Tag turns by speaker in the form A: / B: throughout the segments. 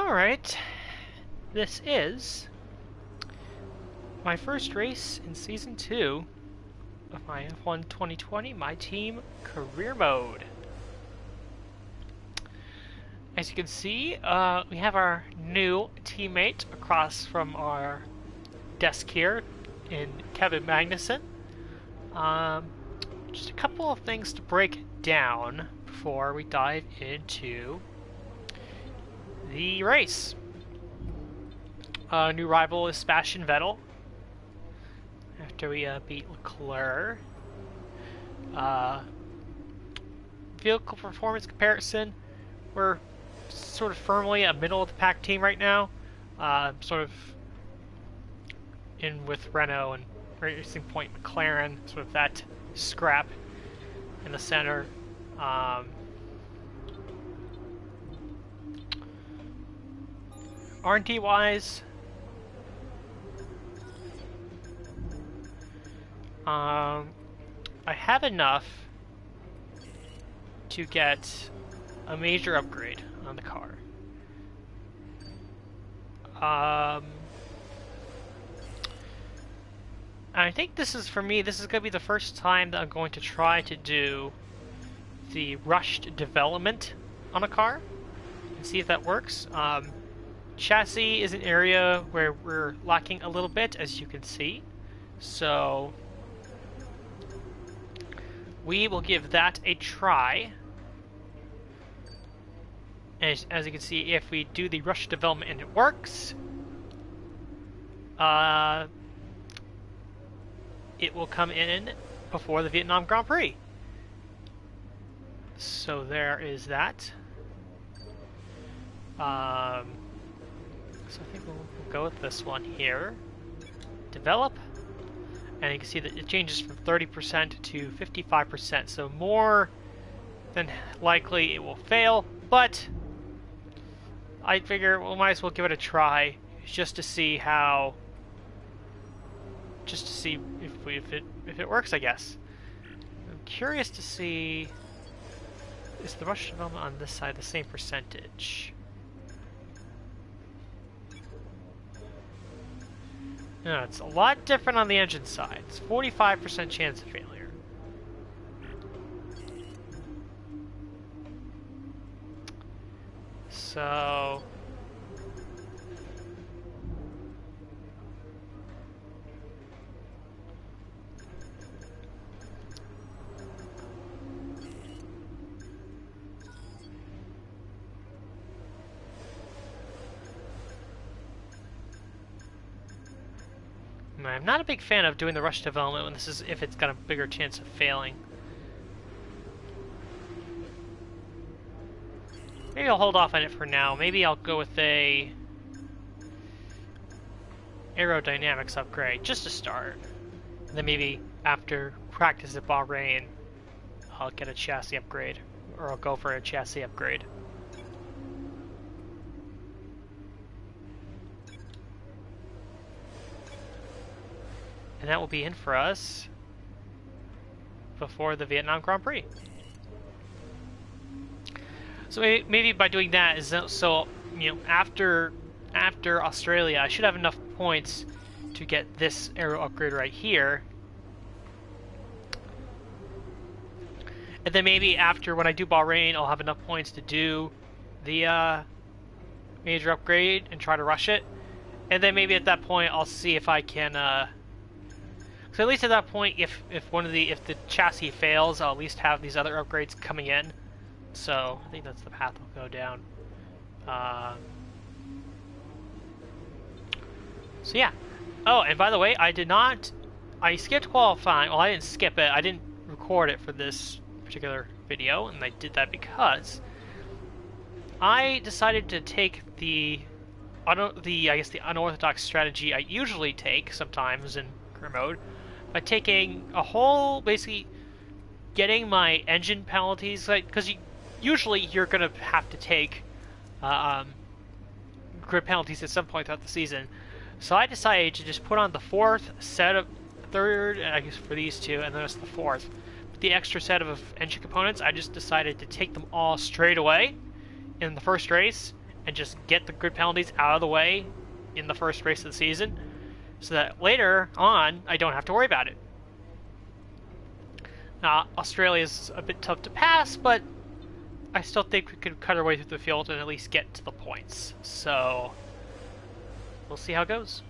A: Alright, this is my first race in Season 2 of my F1 2020 My Team Career Mode. As you can see, we have our new teammate across from our desk here in Kevin Magnussen. Just a couple of things to break down before we dive into the race. New rival is Sebastian Vettel. After we beat Leclerc. Vehicle performance comparison, we're sort of firmly a middle of the pack team right now. Sort of in with Renault and Racing Point McLaren, sort of that scrap in the center. R&D wise, I have enough to get a major upgrade on the car. I think this is, for me, this is going to be the first time that I'm going to try to do the rushed development on a car and see if that works. Chassis is an area where we're lacking a little bit, as you can see. So we will give that a try. As you can see, if we do the rush development and it works, it will come in before the Vietnam Grand Prix. So there is that. So I think we'll go with this one here. Develop. And you can see that it changes from 30% to 55%. So more than likely it will fail, but I figure we might as well give it a try just to see how, just to see if it works, I guess. I'm curious to see, is the rush development on this side the same percentage? No, it's a lot different on the engine side. It's 45% chance of failure. So I'm not a big fan of doing the rush development when this is, if it's got a bigger chance of failing. Maybe I'll hold off on it for now. Maybe I'll go with a aerodynamics upgrade just to start. And then maybe after practice at Bahrain, I'll get a chassis upgrade, or I'll go for a chassis upgrade. And that will be in for us before the Vietnam Grand Prix. So maybe by doing that is so, you know, after Australia, I should have enough points to get this aero upgrade right here. And then maybe after, when I do Bahrain, I'll have enough points to do the major upgrade and try to rush it. And then maybe at that point I'll see if I can so at least at that point, if the chassis fails, I'll at least have these other upgrades coming in. So I think that's the path we'll go down. So yeah. Oh, and by the way, I skipped qualifying. Well, I didn't skip it. I didn't record it for this particular video, and I did that because I decided to take the unorthodox strategy I usually take sometimes in career mode, by taking a whole, basically getting my engine penalties, like, because usually you're gonna have to take grid penalties at some point throughout the season. So I decided to just put on the third, I guess for these two, and then it's the fourth. With the extra set of engine components, I just decided to take them all straight away in the first race, and just get the grid penalties out of the way in the first race of the season, so that later on I don't have to worry about it. Now, Australia's a bit tough to pass, but I still think we could cut our way through the field and at least get to the points. So we'll see how it goes.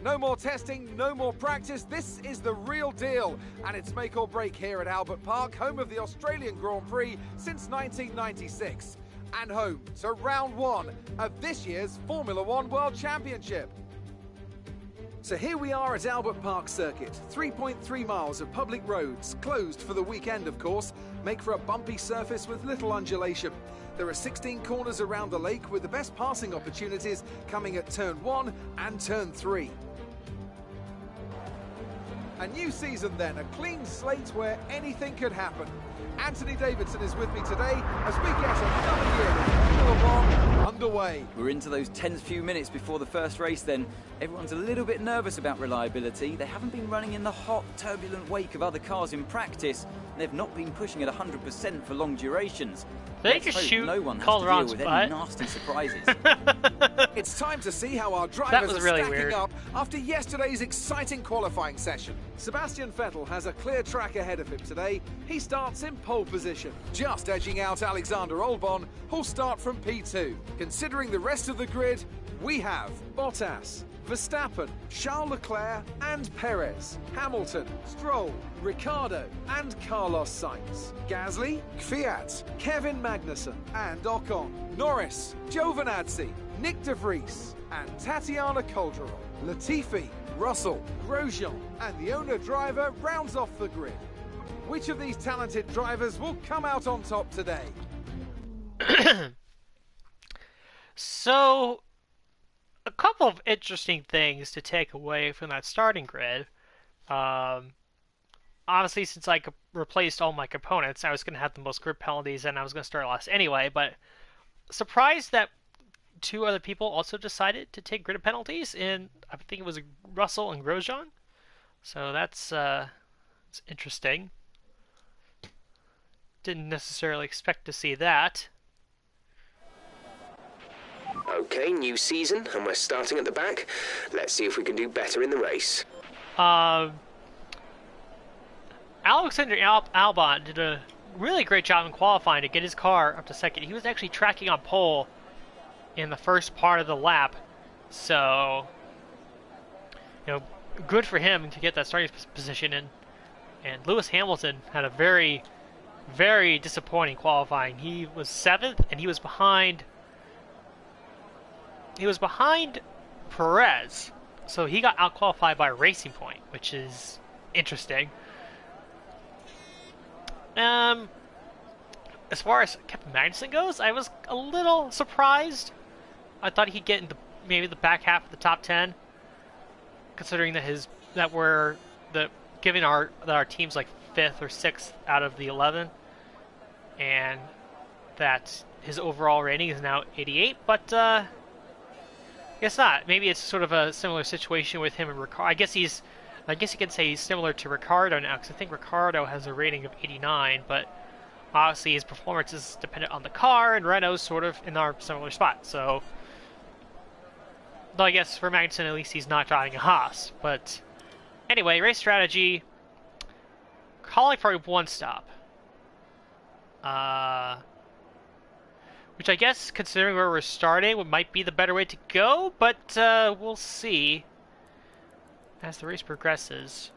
B: No more testing, no more practice. This is the real deal. And it's make or break here at Albert Park, home of the Australian Grand Prix since 1996. And home to round one of this year's Formula One World Championship. So here we are at Albert Park Circuit. 3.3 miles of public roads, closed for the weekend of course, make for a bumpy surface with little undulation. There are 16 corners around the lake with the best passing opportunities coming at turn 1 and turn 3. A new season then, a clean slate where anything could happen. Anthony Davidson is with me today as we get another year of Formula One underway.
C: We're into those tense few minutes before the first race then. Everyone's a little bit nervous about reliability. They haven't been running in the hot, turbulent wake of other cars in practice. They've not been pushing at 100% for long durations.
A: They just shoot
C: no one has to
A: Calderon's
C: deal with
A: butt.
C: any nasty surprises.
B: It's time to see how our drivers are
A: really
B: stacking
A: weird.
B: up after yesterday's exciting qualifying session. Sebastian Vettel has a clear track ahead of him today. He starts in pole position, just edging out Alexander Albon, who'll start from P2. Considering the rest of the grid, we have Bottas, Verstappen, Charles Leclerc and Perez, Hamilton, Stroll, Ricciardo and Carlos Sainz, Gasly, Kvyat, Kevin Magnussen and Ocon, Norris, Giovinazzi, Nick de Vries and Tatiana Calderon, Latifi, Russell, Grosjean and the owner-driver rounds off the grid. Which of these talented drivers will come out on top today?
A: So, a couple of interesting things to take away from that starting grid. Obviously, since I replaced all my components, I was going to have the most grid penalties and I was going to start last anyway, but surprised that two other people also decided to take grid penalties, and I think it was Russell and Grosjean. So that's it's interesting. Didn't necessarily expect to see that.
D: Okay, new season, and we're starting at the back. Let's see if we can do better in the race.
A: Alexander Albon did a really great job in qualifying to get his car up to second. He was actually tracking on pole in the first part of the lap, so good for him to get that starting position. And Lewis Hamilton had a very, very disappointing qualifying. He was 7th, and he was behind Perez, so he got out-qualified by a Racing Point, which is interesting. As far as Kevin Magnussen goes, I was a little surprised. I thought he'd get into maybe the back half of the top 10, considering that our team's like 5th or 6th out of the 11, and that his overall rating is now 88. But I guess not. Maybe it's sort of a similar situation with him and Ricciardo. I guess you can say he's similar to Ricciardo now, because I think Ricciardo has a rating of 89, but obviously his performance is dependent on the car, and Renault's sort of in our similar spot. So, though I guess for Magnussen, at least he's not driving a Haas. But anyway, race strategy, calling for a one stop. Which I guess, considering where we're starting, might be the better way to go, but we'll see as the race progresses.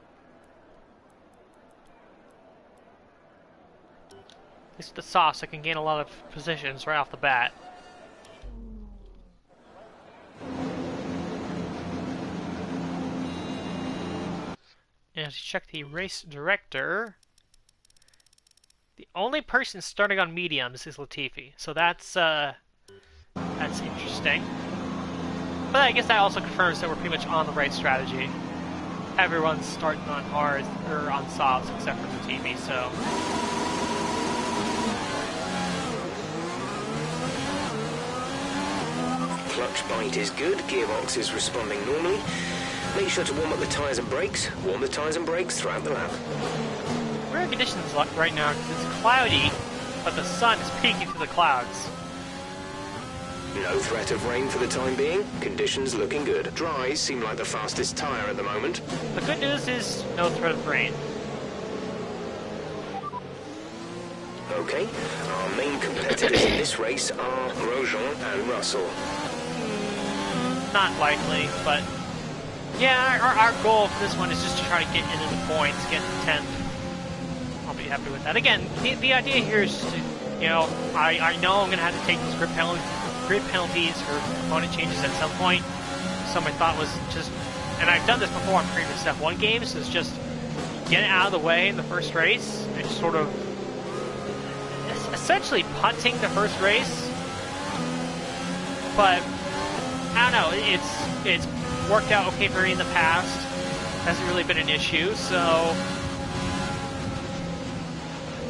A: At least with the sauce, I can gain a lot of positions right off the bat. let's check the race director. The only person starting on mediums is Latifi, so that's interesting. But I guess that also confirms that we're pretty much on the right strategy. Everyone's starting on hards or on softs except for Latifi, so.
D: Clutch bite is good, gearbox is responding normally. Make sure to warm up the tyres and brakes. Warm the tyres and brakes throughout the lap.
A: Weird conditions right now because it's cloudy, but the sun is peeking through the clouds.
D: No threat of rain for the time being. Conditions looking good. Dries seem like the fastest tyre at the moment.
A: The good news is no threat of rain.
D: Okay, our main competitors in this race are Grosjean and Russell.
A: Not likely, but yeah, our goal for this one is just to try to get into the points, get to 10th. I'll be happy with that. Again, the idea here is to, you know, I know I'm going to have to take these grid penalties for component changes at some point. So my thought was just, and I've done this before on previous F1 games, is just get it out of the way in the first race and just sort of essentially punting the first race. But I don't know, it's worked out okay for me in the past. Hasn't really been an issue, so.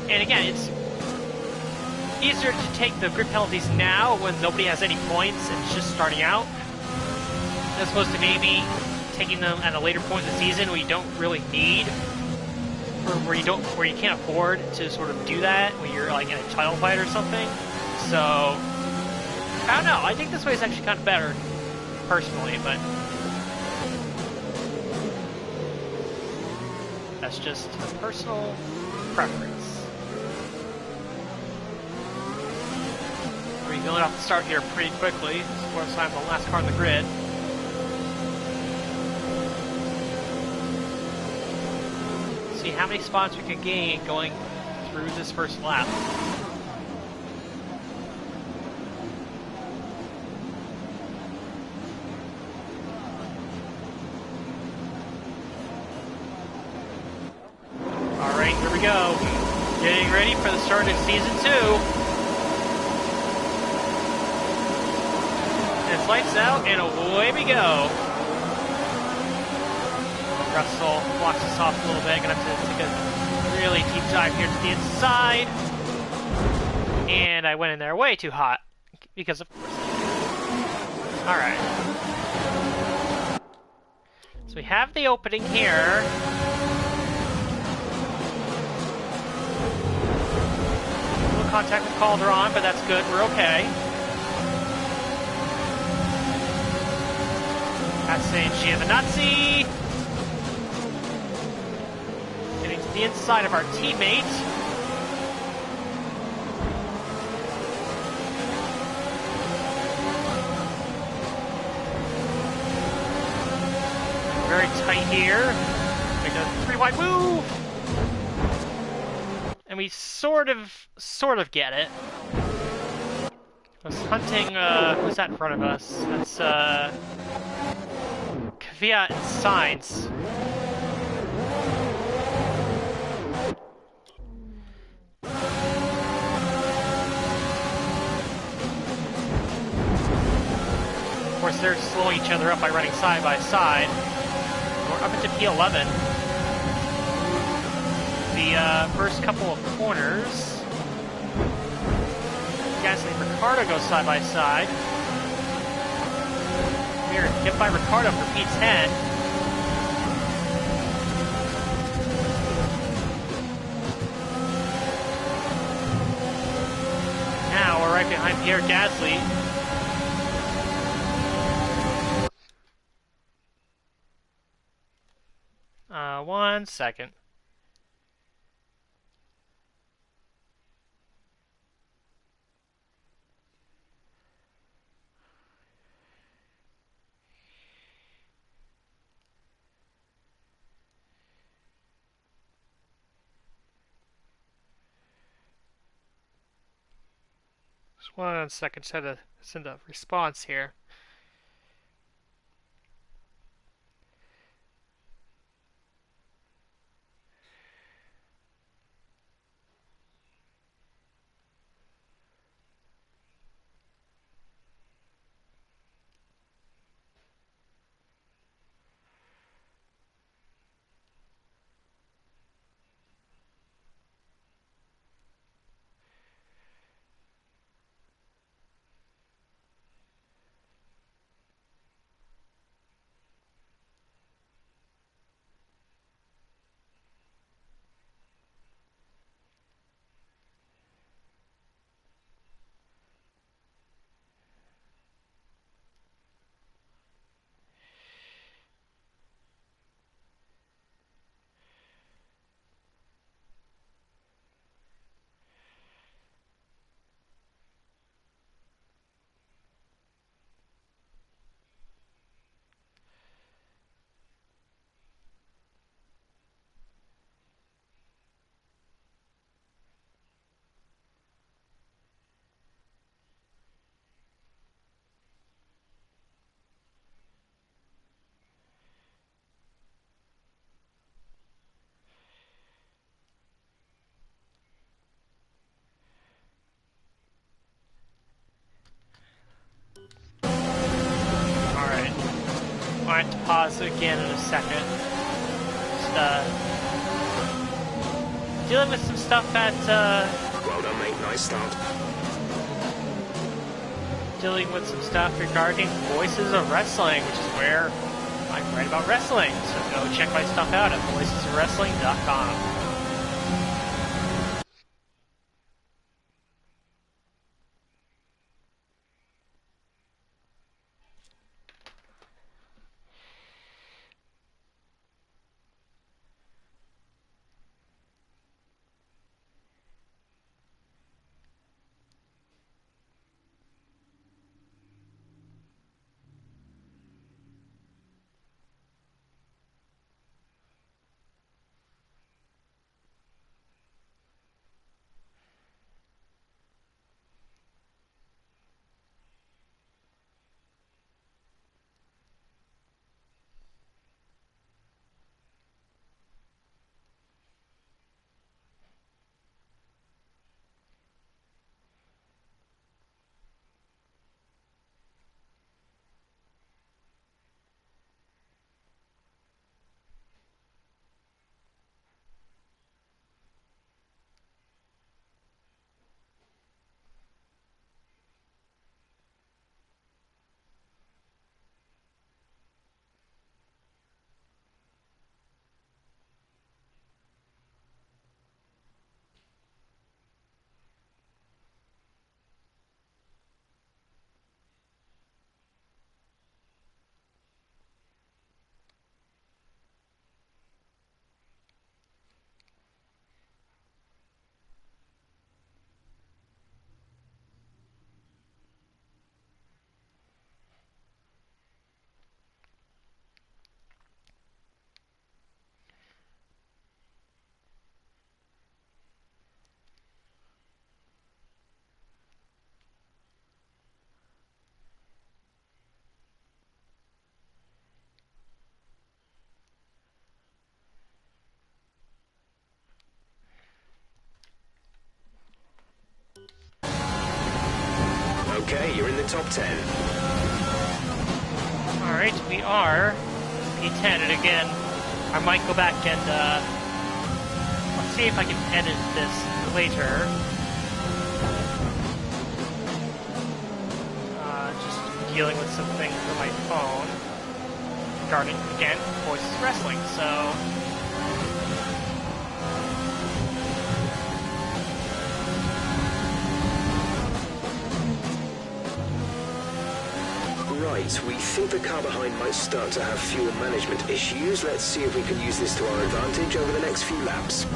A: And again, it's easier to take the grid penalties now when nobody has any points and it's just starting out, as opposed to maybe taking them at a later point in the season where you don't really need, or where you can't afford to sort of do that when you're like in a title fight or something. So I don't know. I think this way is actually kind of better, personally, but that's just a personal preference. We're going off the start here pretty quickly. Of course, I'm the last car on the grid. See how many spots we can gain going through this first lap. Alright, here we go. Getting ready for the start of Season 2. It's lights out, and away we go. Russell blocks us off a little bit. Gonna have to take a really deep dive here to the inside. And I went in there way too hot. Because of course. Alright. So we have the opening here. A little contact with Calderon, but that's good. We're okay. That's saying Giovinazzi. Getting to the inside of our teammate. Very tight here. Make a 3-wide move. And we sort of get it. I was hunting, who's that in front of us? That's, Kvyat and Sainz. Of course, they're slowing each other up by running side by side. We're up into P11. The first couple of corners. Gasly and Ricciardo go side by side. We're hit by Ricciardo for P10. Now we're right behind Pierre Gasly. 1 second. Just 1 second, just had to send a response here. might have to pause again in a second. Just, dealing with some stuff at,
D: Well done, mate. Nice start.
A: dealing with some stuff regarding Voices of Wrestling, which is where I write about wrestling. So go check my stuff out at voicesofwrestling.com.
D: Okay, you're in the top 10.
A: Alright, we are P10, and again, I might go back and, let's see if I can edit this later. Just dealing with some things on my phone regarding, again, Voices of Wrestling, so...
D: Right, we think the car behind might start to have fuel management issues. Let's see if we can use this to our advantage over the next few laps.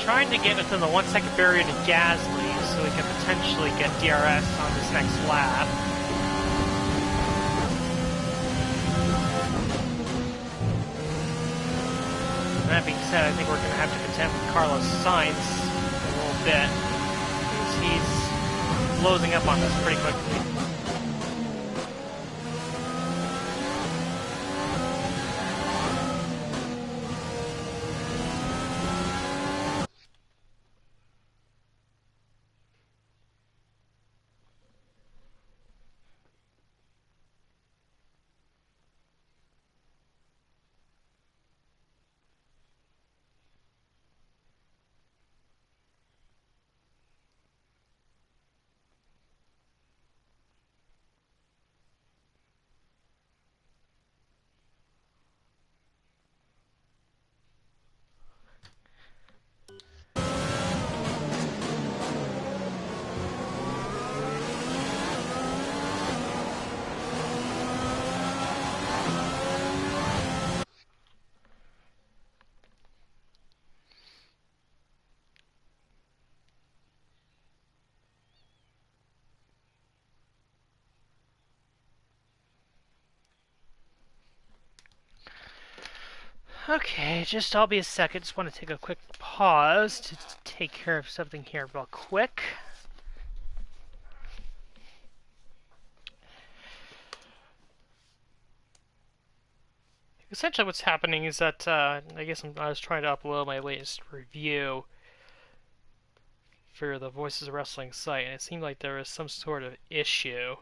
A: Trying to get within the 1 second barrier to Gasly so we can potentially get DRS on this next lap. That being said, I think we're going to have to contend with Carlos Sainz a little bit because he's closing up on us pretty quickly. Okay, just I'll be a second. Just want to take a quick pause to take care of something here real quick. Essentially what's happening is that I guess I was trying to upload my latest review for the Voices of Wrestling site, and it seemed like there was some sort of issue.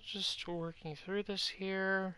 A: Just working through this here.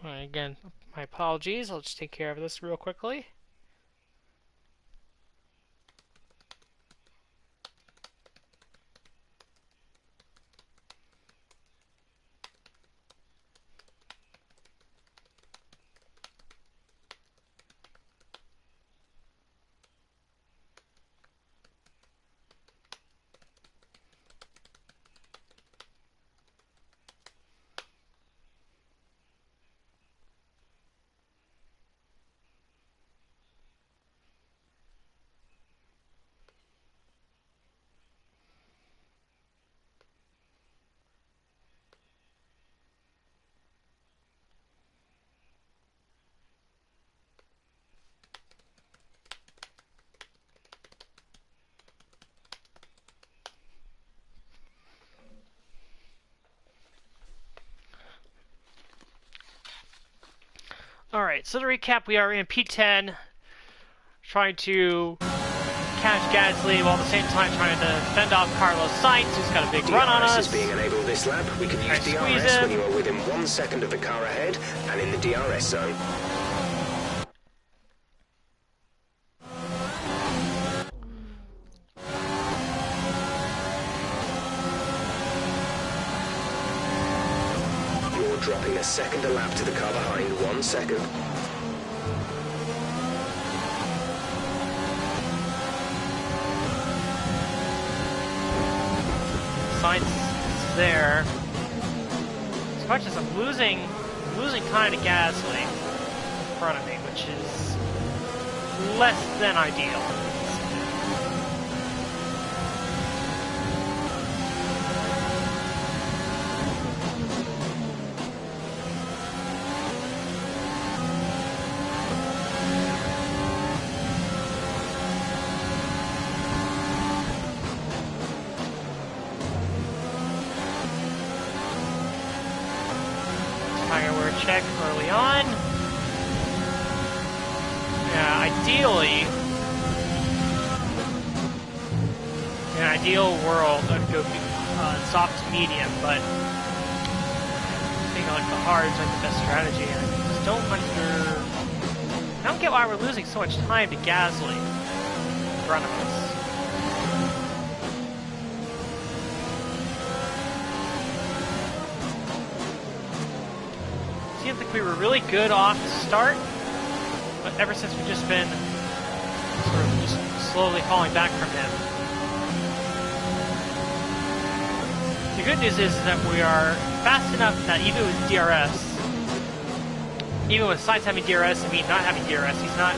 A: Alright, again, my apologies. I'll just take care of this real quickly. Alright, so to recap, we are in P10, trying to catch Gasly while at the same time trying to fend off Carlos Sainz, who's got a big run on us.
D: DRS is being enabled this lap. We can use DRS when you are within 1 second of the car ahead and in the DRS zone. You're dropping a second a lap to the car behind. 1 second.
A: Sainz is there. As much as I'm losing time to Gasly in front of me, which is less than ideal. check early on. Yeah, ideally, in an ideal world, I'd go soft to medium, but I think like the hard's like the best strategy. And I just I don't get why we're losing so much time to Gasly in front of us. Seems like we were really good off the start, but ever since we've just been sort of just slowly falling back from him. The good news is that we are fast enough that even with DRS, even with Sainz having DRS and me not having DRS, he's not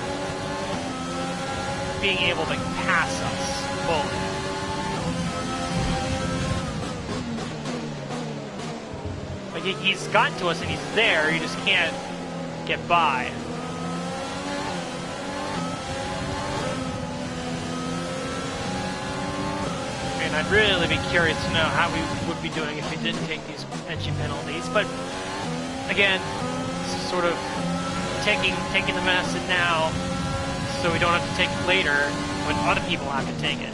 A: being able to pass us fully. Like, he's gotten to us and he's there, he just can't get by. And I'd really be curious to know how we would be doing if we didn't take these entry penalties. But again, this is sort of taking the medicine now so we don't have to take it later when other people have to take it.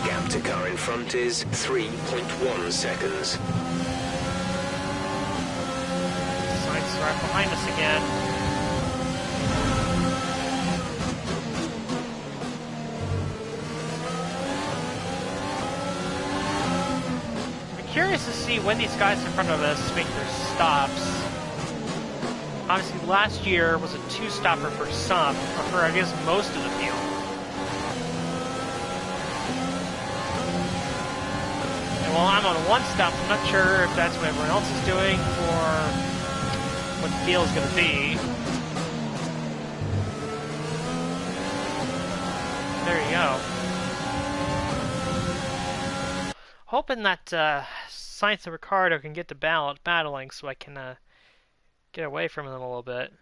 D: Gap to car in front is 3.1 seconds.
A: Sainz is right behind us again. Curious to see when these guys in front of us make their stops. Obviously, last year was a two-stopper for some, or for I guess most of the field. And while I'm on one stop, I'm not sure if that's what everyone else is doing or what the deal is going to be. There you go. Hoping that Sainz and Ricciardo can get to battling so I can get away from them a little bit.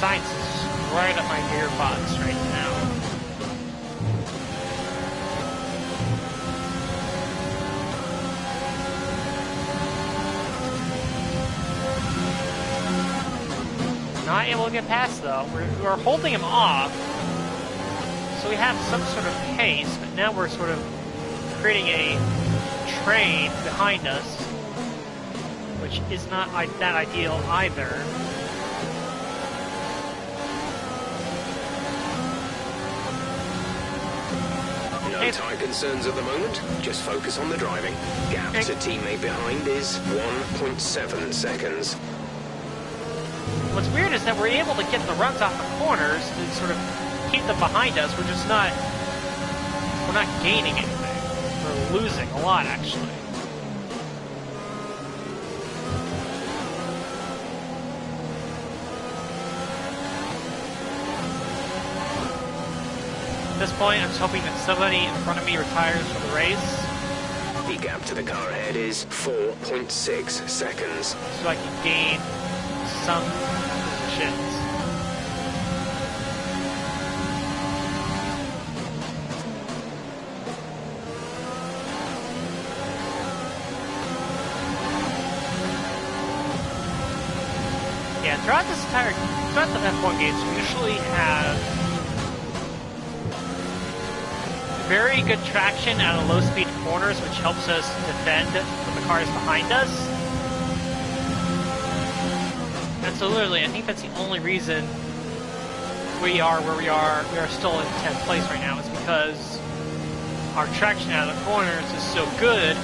A: Sainz is right at my gearbox right now. Not able to get past though. We're holding him off, so we have some sort of pace, but now we're sort of creating a train behind us, which is not that ideal either.
D: No tyre concerns at the moment, just focus on the driving. Gap to teammate behind is 1.7 seconds.
A: What's weird is that we're able to get the runs off the corners to sort of keep them behind us. We're not gaining anything. We're losing a lot, actually. At this point, I'm just hoping that somebody in front of me retires for the race.
D: The gap to the car ahead is 4.6 seconds.
A: So I can gain some positions. Yeah, throughout the F1 games, we usually have very good traction out of low-speed corners, which helps us defend from the cars behind us. And so literally, I think that's the only reason we are where we are still in 10th place right now is because our traction out of the corners is so good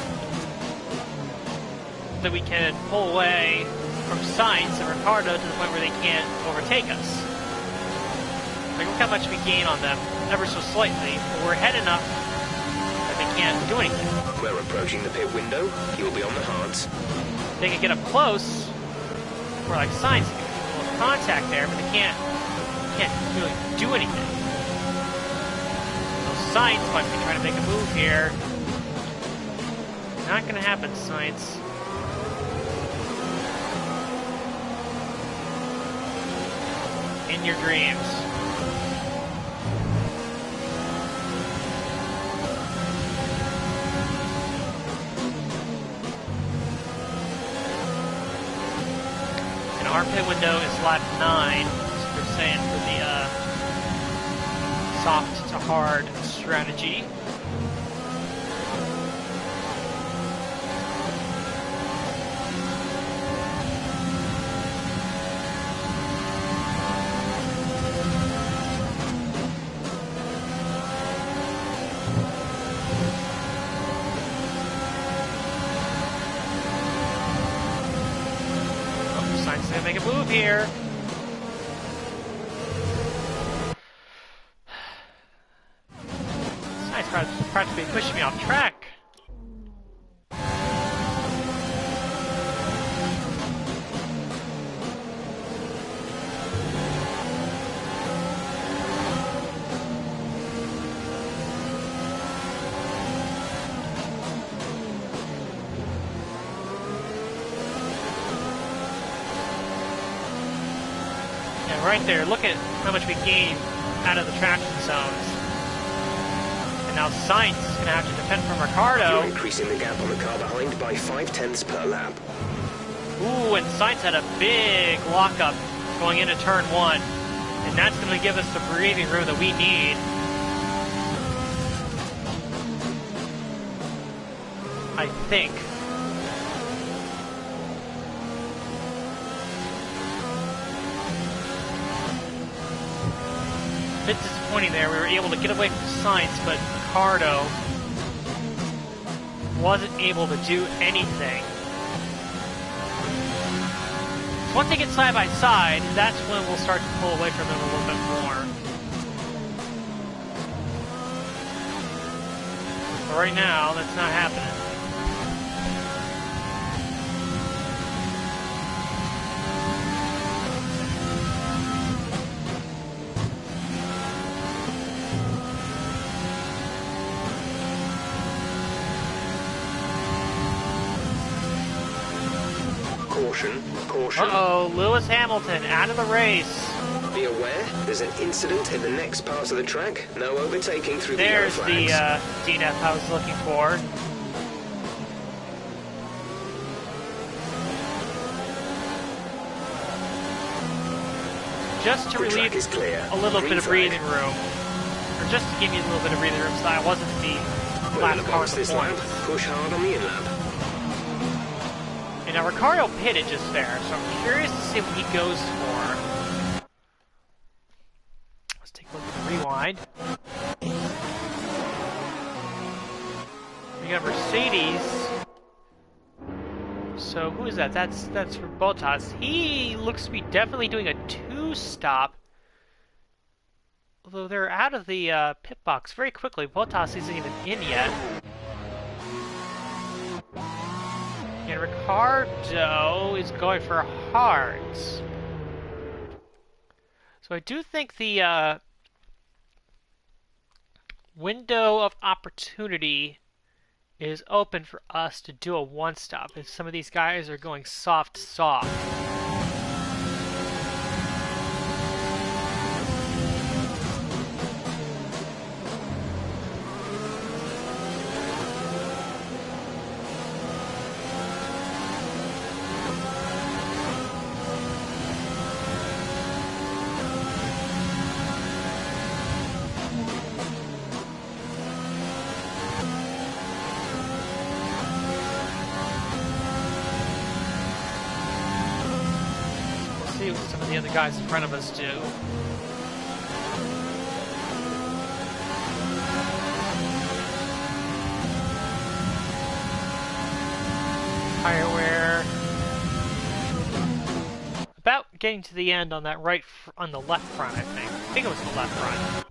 A: that we can pull away from Sainz and Ricardo to the point where they can't overtake us. Like, look how much we gain on them, ever so slightly, but we're ahead enough that they can't do anything.
D: We're approaching the pit window. You'll be on the hards.
A: They can get up close, or like Sainz, they can get a little contact there, but they can't really do anything. So Sainz might be trying to make a move here. Not gonna happen, Sainz. In your dreams. And our pit window is lap 9, as we're saying, for the soft to hard strategy. Make a move here. This guy's practically pushing me off track. Right there, look at how much we gain out of the traction zones. And now Sainz is going to have to defend from Ricardo.
D: You're increasing the gap on the car behind by 0.5 per lap.
A: Ooh, and Sainz had a big lockup going into turn 1. And that's going to give us the breathing room that we need. I think. A bit disappointing there. We were able to get away from Sainz, but Ricardo wasn't able to do anything. So once they get side by side, that's when we'll start to pull away from them a little bit more. But right now, that's not happening.
D: Caution.
A: Uh-oh, Lewis Hamilton out of the race.
D: Be aware, there's an incident in the next part of the track. No overtaking through the yellow
A: There's
D: flags.
A: the DNF I was looking for. Just to relieve a little bit of breathing room. Or just to give me a little bit of breathing room so that I wasn't the last car to the point.
D: Push hard on the in-lap.
A: And now Ricardo pitted just there, so I'm curious to see what he goes for. Let's take a look at the rewind. We got Mercedes. So who is that? That's for Bottas. He looks to be definitely doing a 2-stop. Although they're out of the pit box very quickly. Bottas isn't even in yet. And Ricardo is going for hards. So I do think the window of opportunity is open for us to do a 1-stop. If some of these guys are going soft. See what some of the other guys in front of us do. tire wear. About getting to the end on that on the left front, I think. I think it was the left front.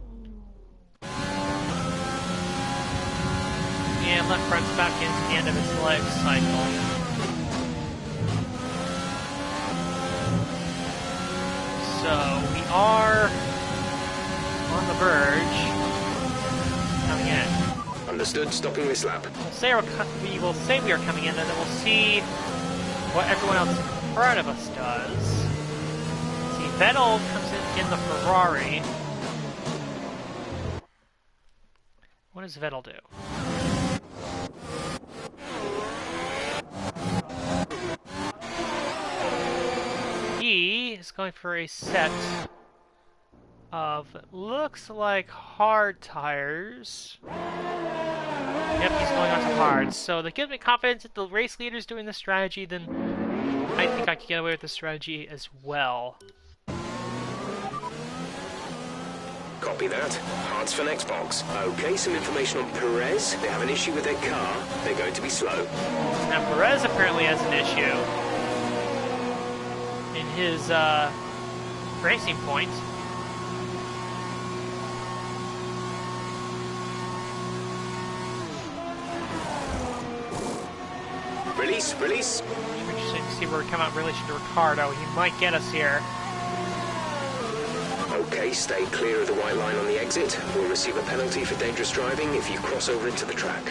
A: And left front's about getting to the end of its life cycle. So we are on the verge. Coming in.
D: Understood. Stopping this lap.
A: We will say we are coming in, and then we'll see what everyone else in front of us does. See, Vettel comes in the Ferrari. What does Vettel do? He is going for a set of, looks like, hard tires. Yep, he's going on to hard. So that gives me confidence that the race leader's doing this strategy, then I think I can get away with this strategy as well.
D: Copy that. Hards for next box. Okay, some information on Perez. They have an issue with their car. They're going to be slow.
A: Now Perez apparently has an issue in his racing point.
D: Release, release.
A: Interesting to see where we come out in relation to Ricardo. He might get us here.
D: Okay, stay clear of the white line on the exit. We'll receive a penalty for dangerous driving if you cross over into the track.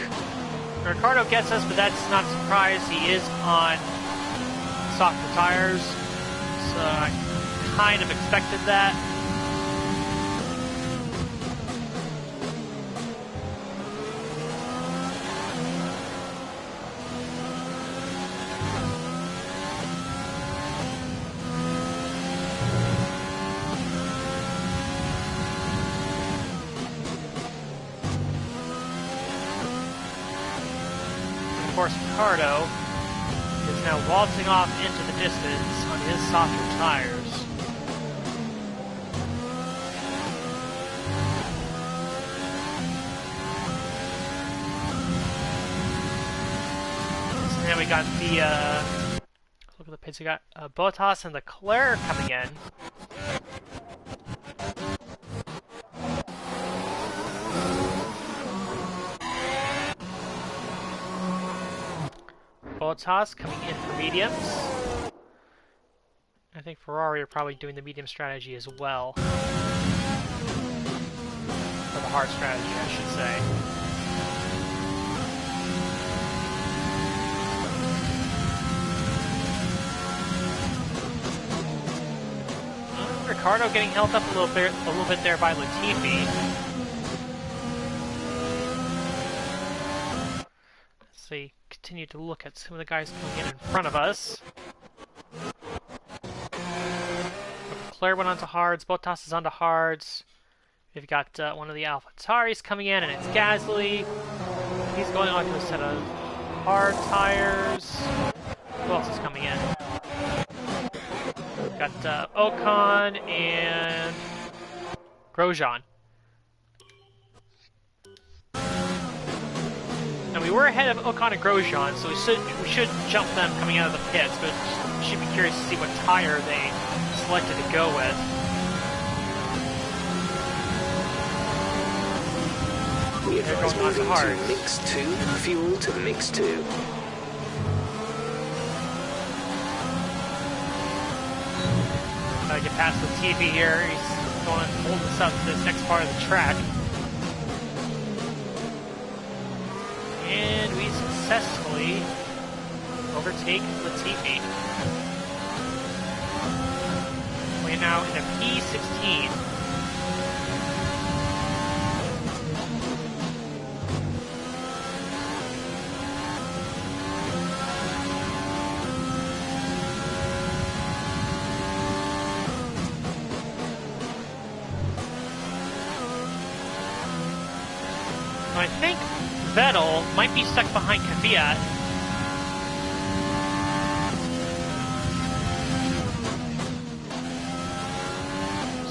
A: Ricardo gets us, but that's not a surprise. He is on softer tires, so I kind of expected that. Of course, Ricardo is now waltzing off into the distance on his softer tires. So now we got the, look at the pits, we got Bottas and Leclerc coming in. Bottas coming in for mediums. I think Ferrari are probably doing the medium strategy as well. Or the hard strategy, I should say. Ricardo getting held up a little bit there by Latifi. Continue to look at some of the guys coming in front of us. Leclerc went onto hards, Bottas is onto hards. We've got one of the AlphaTauris coming in, and it's Gasly. He's going onto a set of hard tires. Who else is coming in? We've got Ocon and Grosjean. And we were ahead of Ocon and Grosjean, so we should jump them coming out of the pits, but should be curious to see what tire they selected to go with.
D: We advise moving to mix 2, fuel to mix 2.
A: Gotta get past the TV here. He's going to hold us up to this next part of the track. And we successfully overtake Latifi. We're now in a P16. I think Vettel might be stuck behind Kvyat.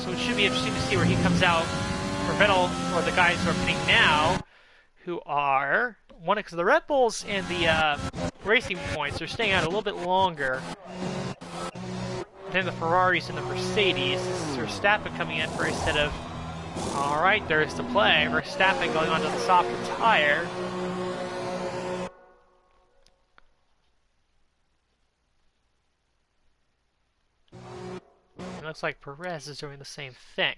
A: So it should be interesting to see where he comes out for Vettel, or the guys who are pitting now, who are one of the Red Bulls and the racing points. They're staying out a little bit longer than the Ferraris and the Mercedes. Verstappen coming in for a set of... Alright, there's the play. Verstappen going onto the softer tire. It looks like Perez is doing the same thing.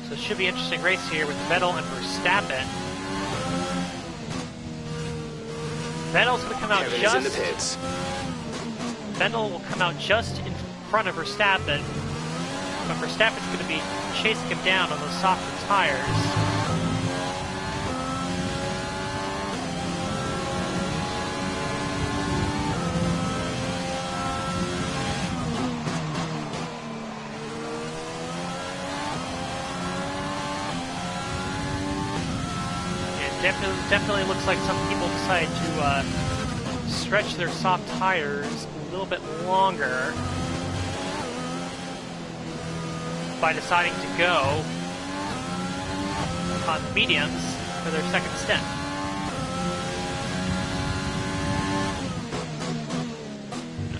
A: So it should be an interesting race here with Vettel and Verstappen. Vettel's going to come out just...
D: in the pits.
A: Vettel will come out just in front of Verstappen, but Verstappen's going to be chasing him down on those softer tires. Definitely looks like some people decide to stretch their soft tires a little bit longer by deciding to go on mediums for their second stint.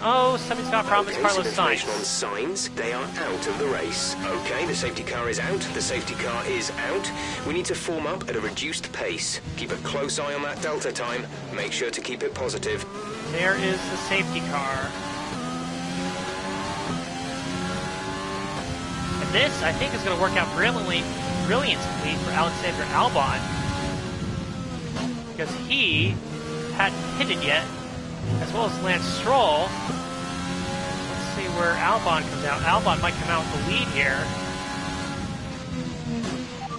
A: Oh, somebody's got a problem with Carlos Sainz.
D: On signs, they are out of the race. Okay, the safety car is out. The safety car is out. We need to form up at a reduced pace. Keep a close eye on that delta time. Make sure to keep it positive.
A: There is the safety car. And this, I think, is going to work out brilliantly for Alexander Albon. Because he hadn't hit it yet, as well as Lance Stroll. Let's see where Albon comes out. Albon might come out with the lead here.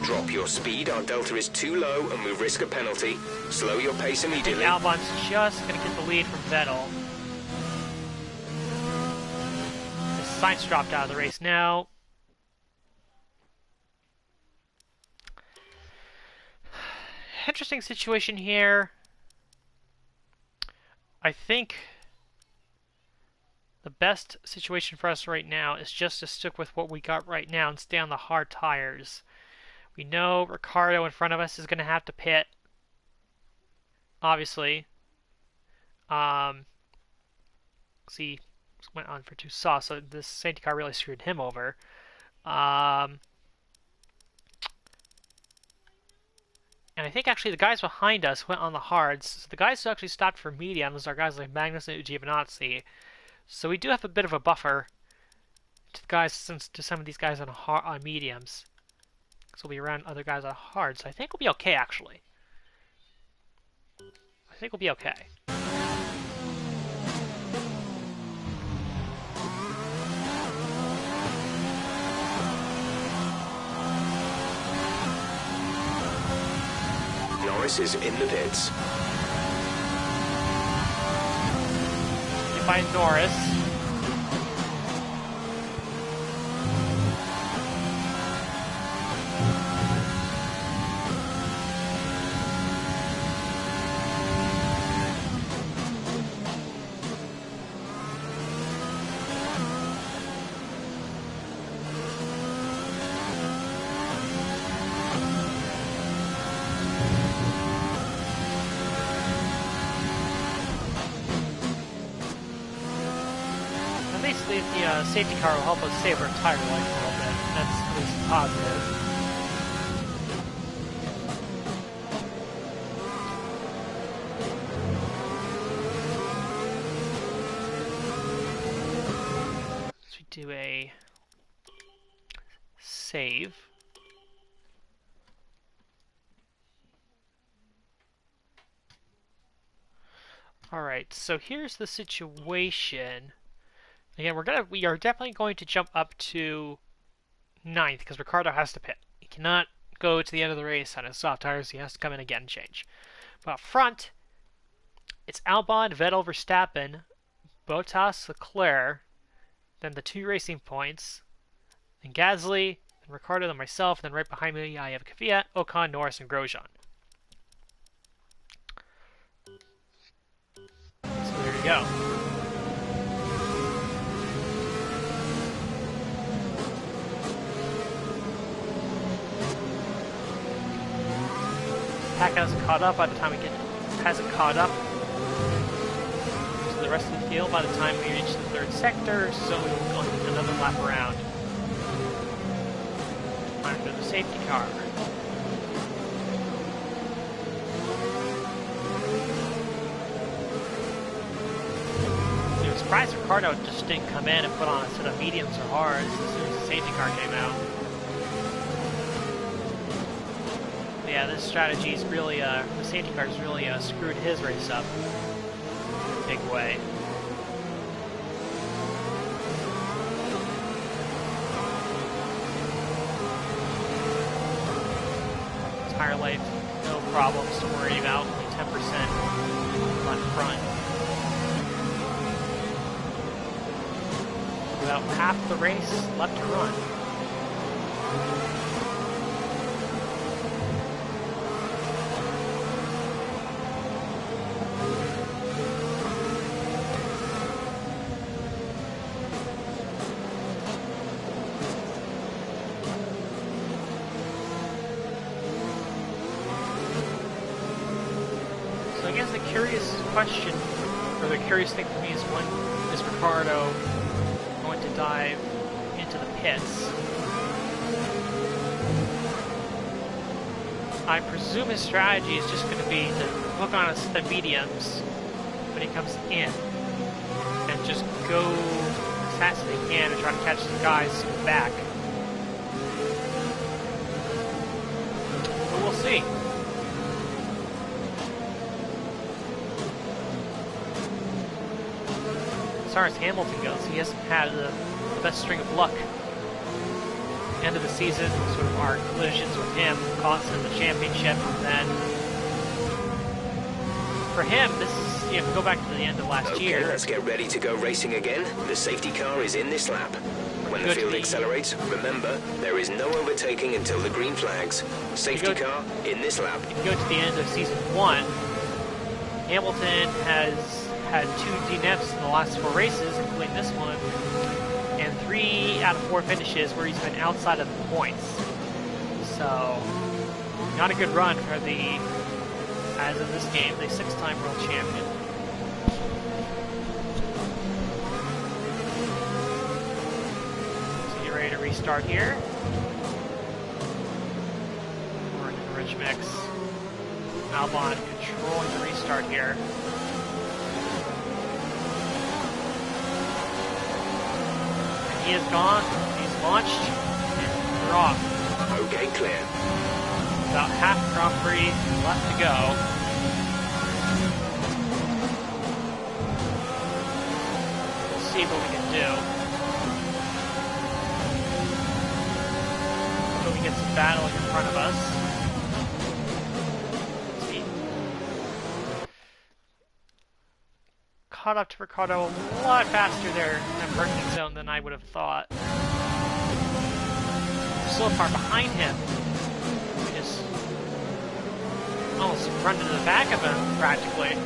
D: Drop your speed. Our delta is too low and we risk a penalty. Slow your pace immediately.
A: Albon's just going to get the lead from Vettel. Sainz dropped out of the race now. Interesting situation here. I think the best situation for us right now is just to stick with what we got right now and stay on the hard tires. We know Ricciardo in front of us is going to have to pit, obviously. See, went on for too soft, so this safety car really screwed him over. And I think actually the guys behind us went on the hards. So the guys who actually stopped for mediums are guys like Magnus and Giovinazzi. So we do have a bit of a buffer to the guys, to some of these guys on mediums. So we'll be around other guys on hards. So I think we'll be okay, actually. I think we'll be okay.
D: Norris is in the pits.
A: You find Norris. The safety car will help us save our tire life a little bit. That's at least positive. So we do a save. Alright, so here's the situation. Again, we are definitely going to jump up to 9th because Ricciardo has to pit. He cannot go to the end of the race on his soft tires. He has to come in again and change. But up front, it's Albon, Vettel, Verstappen, Bottas, Leclerc, then the 2 racing points, then Gasly, then Ricciardo, then myself, and then right behind me I have Kvyat, Ocon, Norris, and Grosjean. So there you go. pack hasn't caught up by the time hasn't caught up to the rest of the field by the time we reach the third sector, so we will go another lap around. Under the safety car. I'm surprised Ricardo just didn't come in and put on a set of mediums or hards as soon as the safety car came out. Yeah, this strategy's really, the safety car's really screwed his race up in a big way. Tire life, no problems to worry about, only 10% left front. About half the race left to run. So I guess the curious question, or the curious thing for me is when is Ricardo going to dive into the pits? I presume his strategy is just going to be to hook on the mediums when he comes in and just go as fast as he can and try to catch the guys back. But we'll see. As far as Hamilton goes, he hasn't had the best string of luck. End of the season, sort of our collisions with him cost him the championship, and then for him, this is, if we go back to the end of last year.
D: Okay, let's get ready to go racing again. The safety car is in this lap. When the field accelerates, remember, there is no overtaking until the green flags. Safety car in this lap.
A: If you go to the end of season 1, Hamilton has had 2 DNFs in the last 4 races, including this one, and 3 out of 4 finishes where he's been outside of the points. So, not a good run for the, as of this game, the 6-time world champion. So you're ready to restart here. We're in the rich mix. Albon controlling the restart here. He is gone, he's launched, and we're off.
D: Okay, clear.
A: About half Grand Prix left to go. We'll see what we can do. So we get some battling in front of us. Let's see. Caught up to Ricardo a lot faster there in the braking zone than I would have thought. So far behind him. We just almost run into the back of him, practically.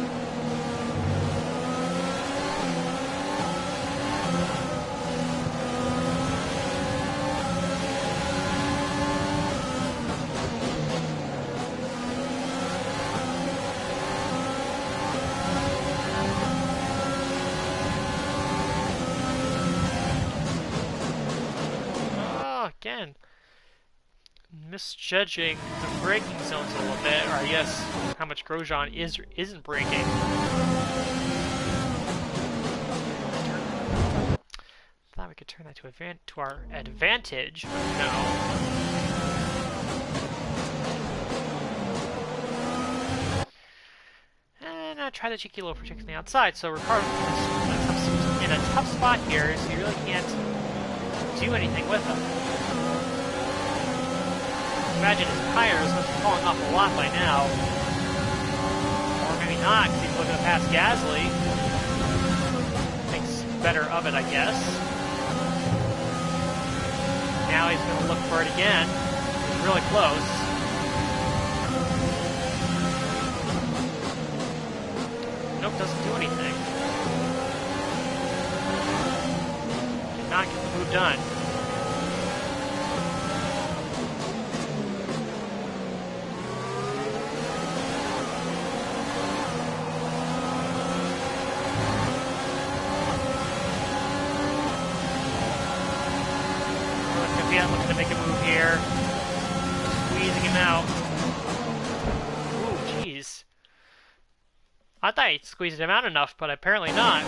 A: Again, misjudging the braking zones a little bit, or I guess how much Grosjean is or isn't braking. Thought we could turn that to our advantage, but no. And I try the cheeky little protect on the outside, so Ricardo is in a tough spot here, so you really can't do anything with him. Imagine his tires must be falling off a lot by now. Or maybe not, because he's looking to pass Gasly. Thinks better of it, I guess. Now he's going to look for it again. He's really close. Nope, doesn't do anything. Did not get the move done. Kvyat looking to make a move here. Squeezing him out. Ooh, jeez. I thought he squeezed him out enough, but apparently not.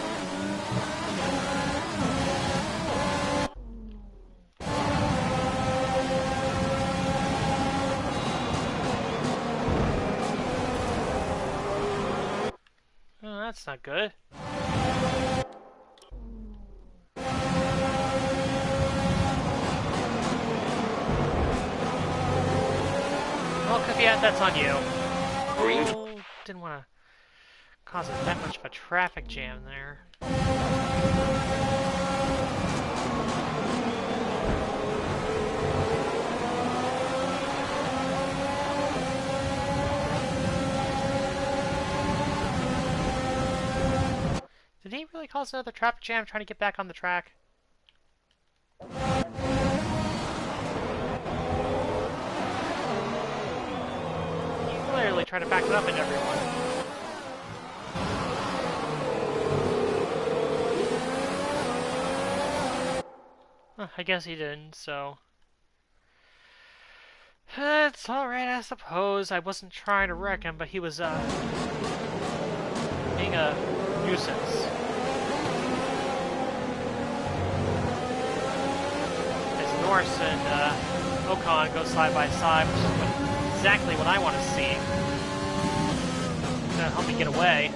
A: Oh, that's not good. Well, Kvyat, that's on you.
D: Green.
A: Oh, didn't want to cause that much of a traffic jam there. Did he really cause another traffic jam trying to get back on the track? He clearly tried to back it up at everyone. I guess he didn't, so... It's alright, I suppose. I wasn't trying to wreck him, but he was, being a nuisance. As Norris and, Ocon go side by side, which is exactly what I want to see. It's gonna help me get away.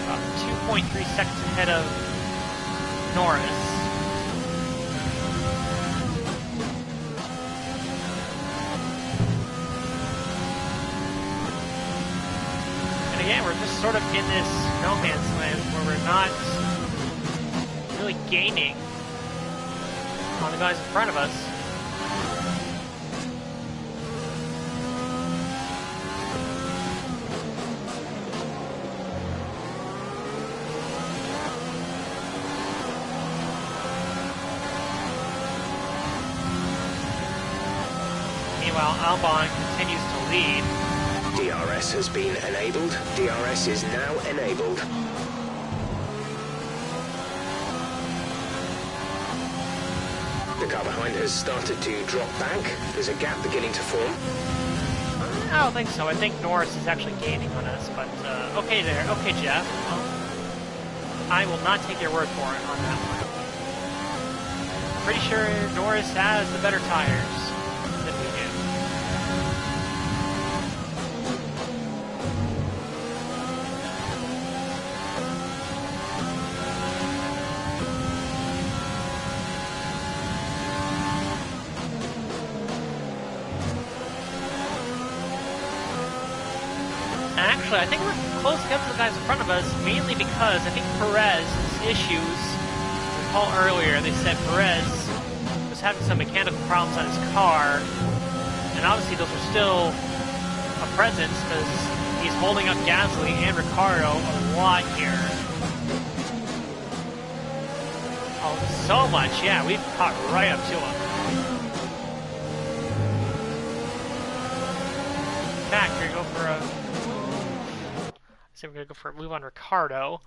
A: About 2.3 seconds ahead of Norris. And again, we're just sort of in this no man's land where we're not really gaining on the guys in front of us. Meanwhile, Albon continues to lead.
D: DRS has been enabled. DRS is now enabled. The car behind has started to drop back. There's a gap beginning to form.
A: I don't think so. I think Norris is actually gaining on us, but okay there. Okay, Jeff. Well, I will not take your word for it on that one. Pretty sure Norris has the better tires than we do. Actually, I think we're close against the guys in front of us, mainly because I think Perez's issues, recall earlier, they said Perez was having some mechanical problems on his car, and obviously those are still a presence because he's holding up Gasly and Ricciardo a lot here. Oh, so much, yeah, we've caught right up to him. In fact, we're going to go for a... So we're going to go for a move on Ricciardo.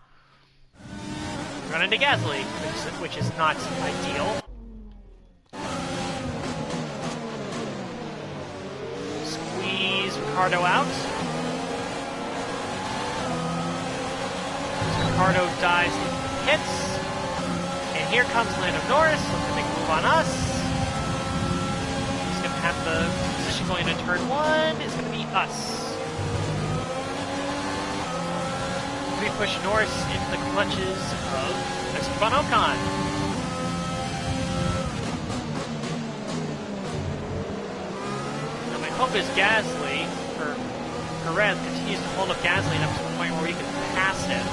A: Run into Gasly, which is not ideal. Squeeze Ricciardo out. Ricciardo dives into the pits. And here comes Lando Norris, looking to make a move on us. He's going to have the position going into turn 1. It's going to be us. We push Norris into the clutches of Esteban Ocon. Now my hope is Gasly, or Perez, continues to hold up Gasly up to the point where we can pass him.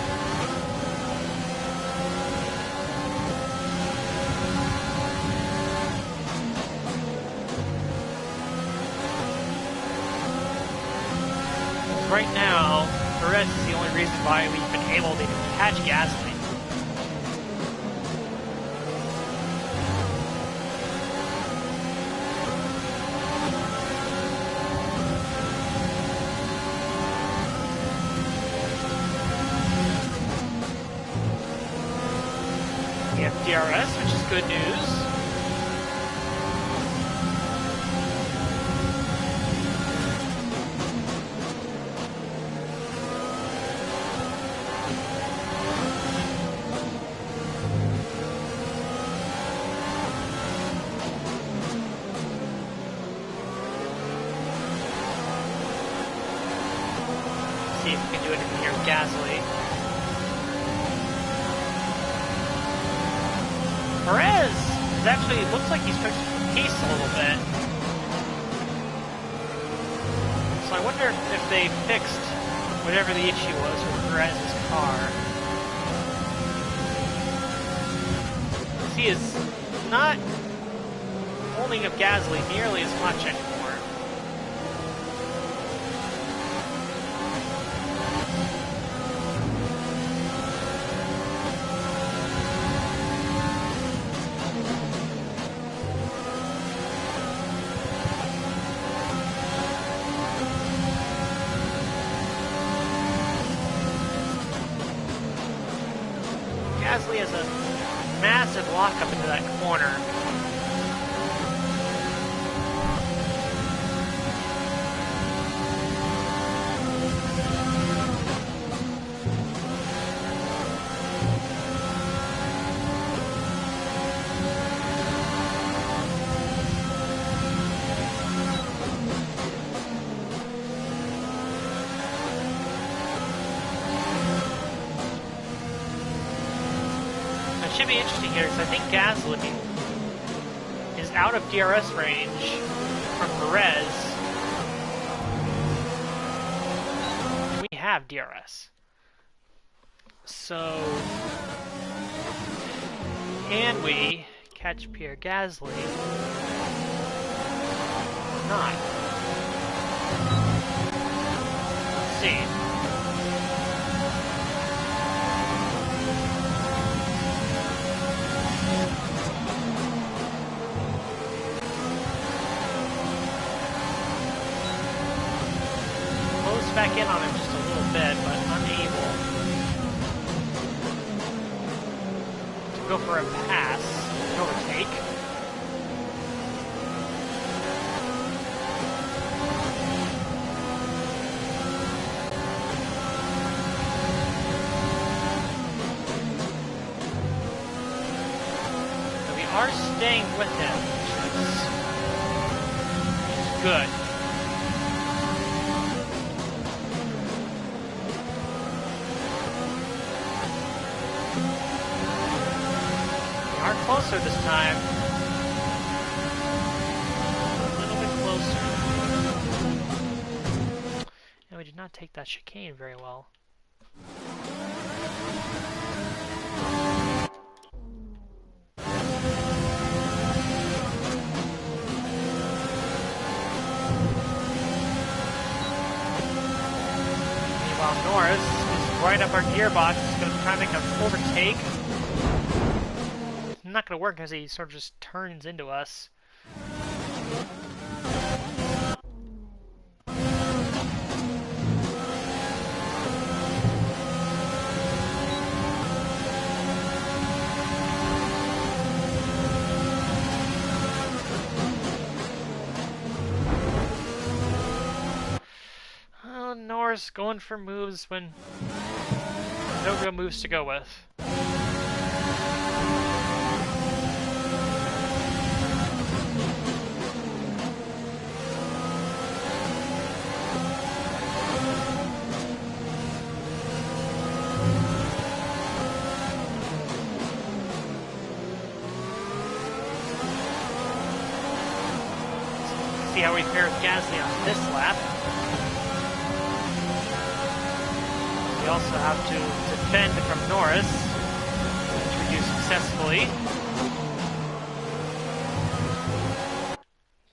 A: Right now, Perez is the only reason why we've been able to catch Gasly. DRS, which is good news. See if we can do anything here with Gasly. Perez is actually, looks like he's trying to pace a little bit. So I wonder if they fixed whatever the issue was with Perez's car. He is not holding up Gasly nearly as much anymore. Gasly has a massive lockup into that corner. It should be interesting here because I think Gasly is out of DRS range from Perez. We have DRS. So, can we catch Pierre Gasly? Not. Let's see. Back in on him just a little bit, but unable to go for a pass, an overtake. So we are staying with him, which is good. Closer this time. A little bit closer. And we did not take that chicane very well. Meanwhile, Norris is right up our gearbox. He's going to try and make an overtake. Not going to work because he sort of just turns into us. Oh, Norris going for moves when no real moves to go with. See how we fare with Gasly on this lap. We also have to defend from Norris, which we do successfully.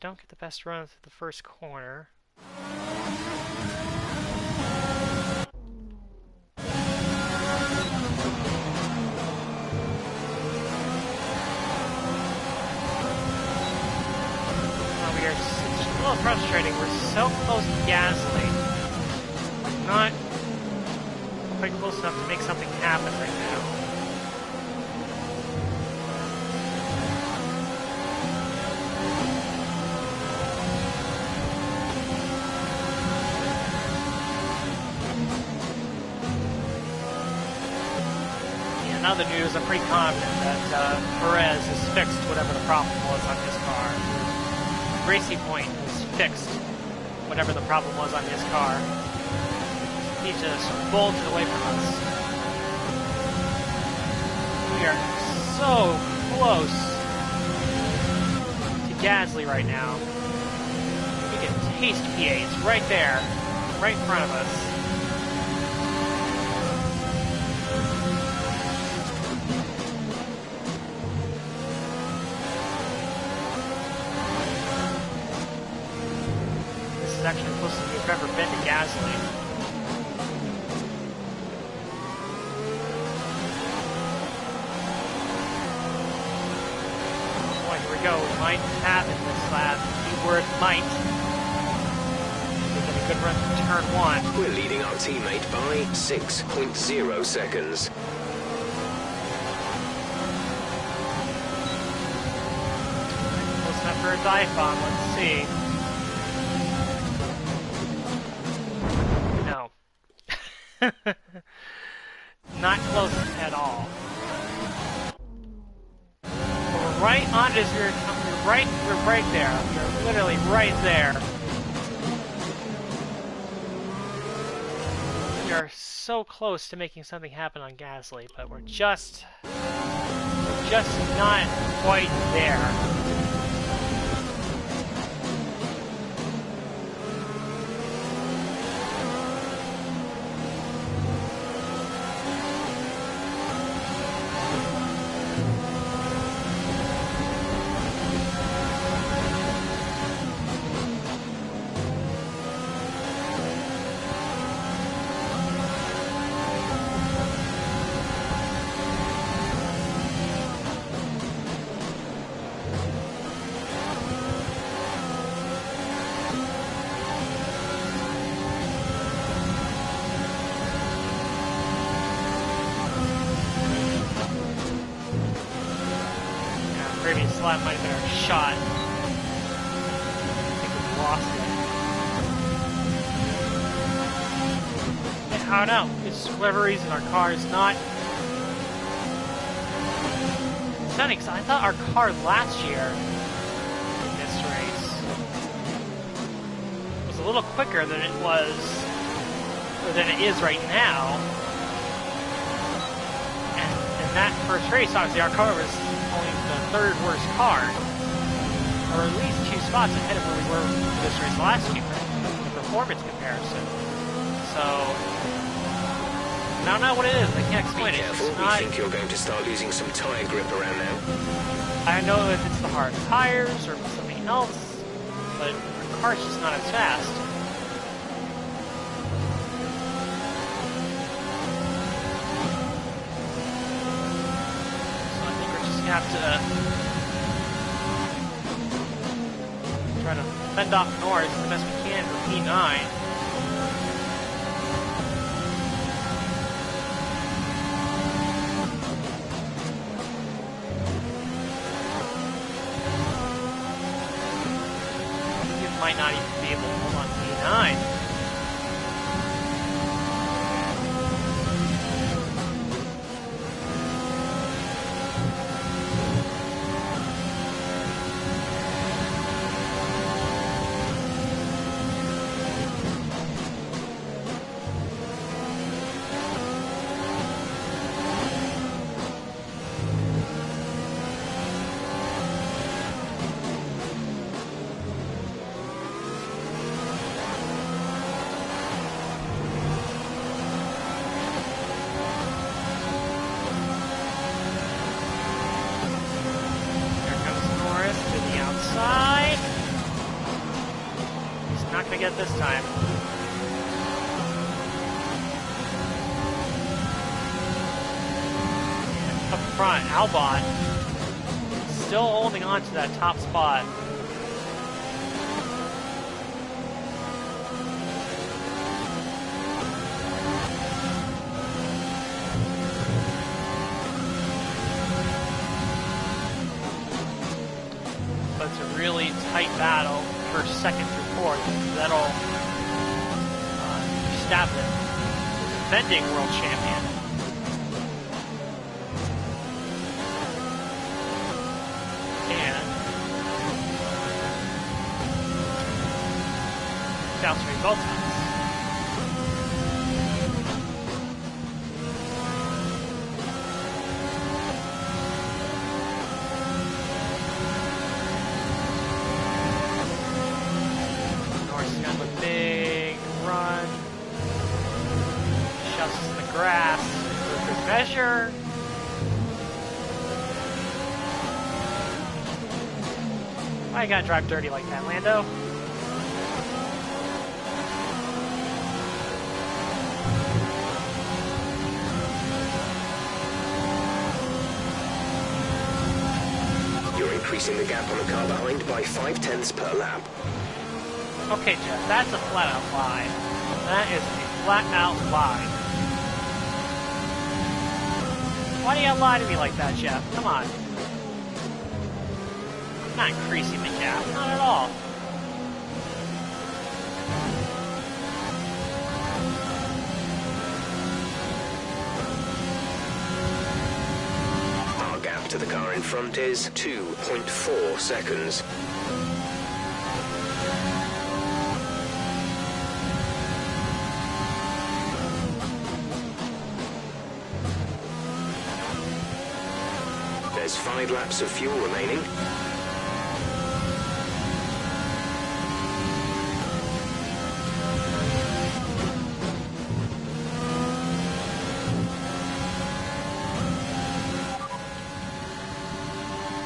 A: Don't get the best run through the first corner. A little frustrating. We're so close to Gasly. Not quite close enough to make something happen right now. now the news, I'm pretty confident that Perez has fixed whatever the problem was on his car. Racing Point has fixed whatever the problem was on his car. He just bolted away from us. We are so close to Gasly right now. We can taste P8. It's right there, right in front of us. Actually the closest we've ever been to Gasly. Boy, here we go. We might have in this lap. The word might. We've got a good run from turn one.
D: We're leading our teammate by 6.0 seconds.
A: Close enough for a dive bomb. Let's see. Not close at all. We're right on his rear. We're right there. We're literally right there. We are so close to making something happen on Gasly, but we're just not quite there. Previous lap might have been our shot. I think we lost it. I don't know. It's for whatever reason our car is not. It's funny because I thought our car last year in this race was a little quicker than it was, or than it is right now. And in that first race, obviously our car was only the third worst car, or at least 2 spots ahead of where we were this race last year in performance comparison. So I don't know what it is. I can't explain it.
D: Careful, we think you're going to start losing some tire grip around now.
A: I don't know if it's the hard tires or something else, but our car's just not as fast. Have to try to fend off Norris the best we can for P9. You might not even be able to hold on to P9. Get this time. Up front, Albon still holding on to that top spot. But it's a really tight battle for second through fourth. That'll establish the defending world champion. sounds for me both times. Norris got a big run. Shoves the grass for good measure. Why you gotta drive dirty like that, Lando?
D: You're increasing the gap on the car behind by 0.5 per lap.
A: Okay, Jeff, that's a flat-out lie. That is a flat-out lie. Why do you gotta lie to me like that, Jeff? Come on. I'm not increasing the gap, not at all.
D: Our gap to the car in front is 2.4 seconds. There's 5 laps of fuel remaining.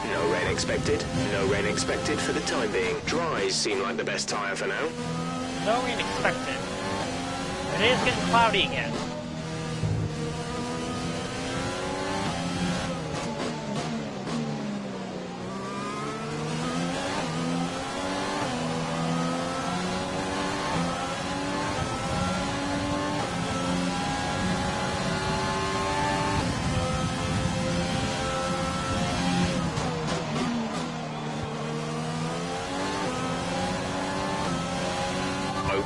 D: No rain expected. No rain expected for the time being. Dries seem like the best tyre for now.
A: No rain expected. It is getting cloudy again.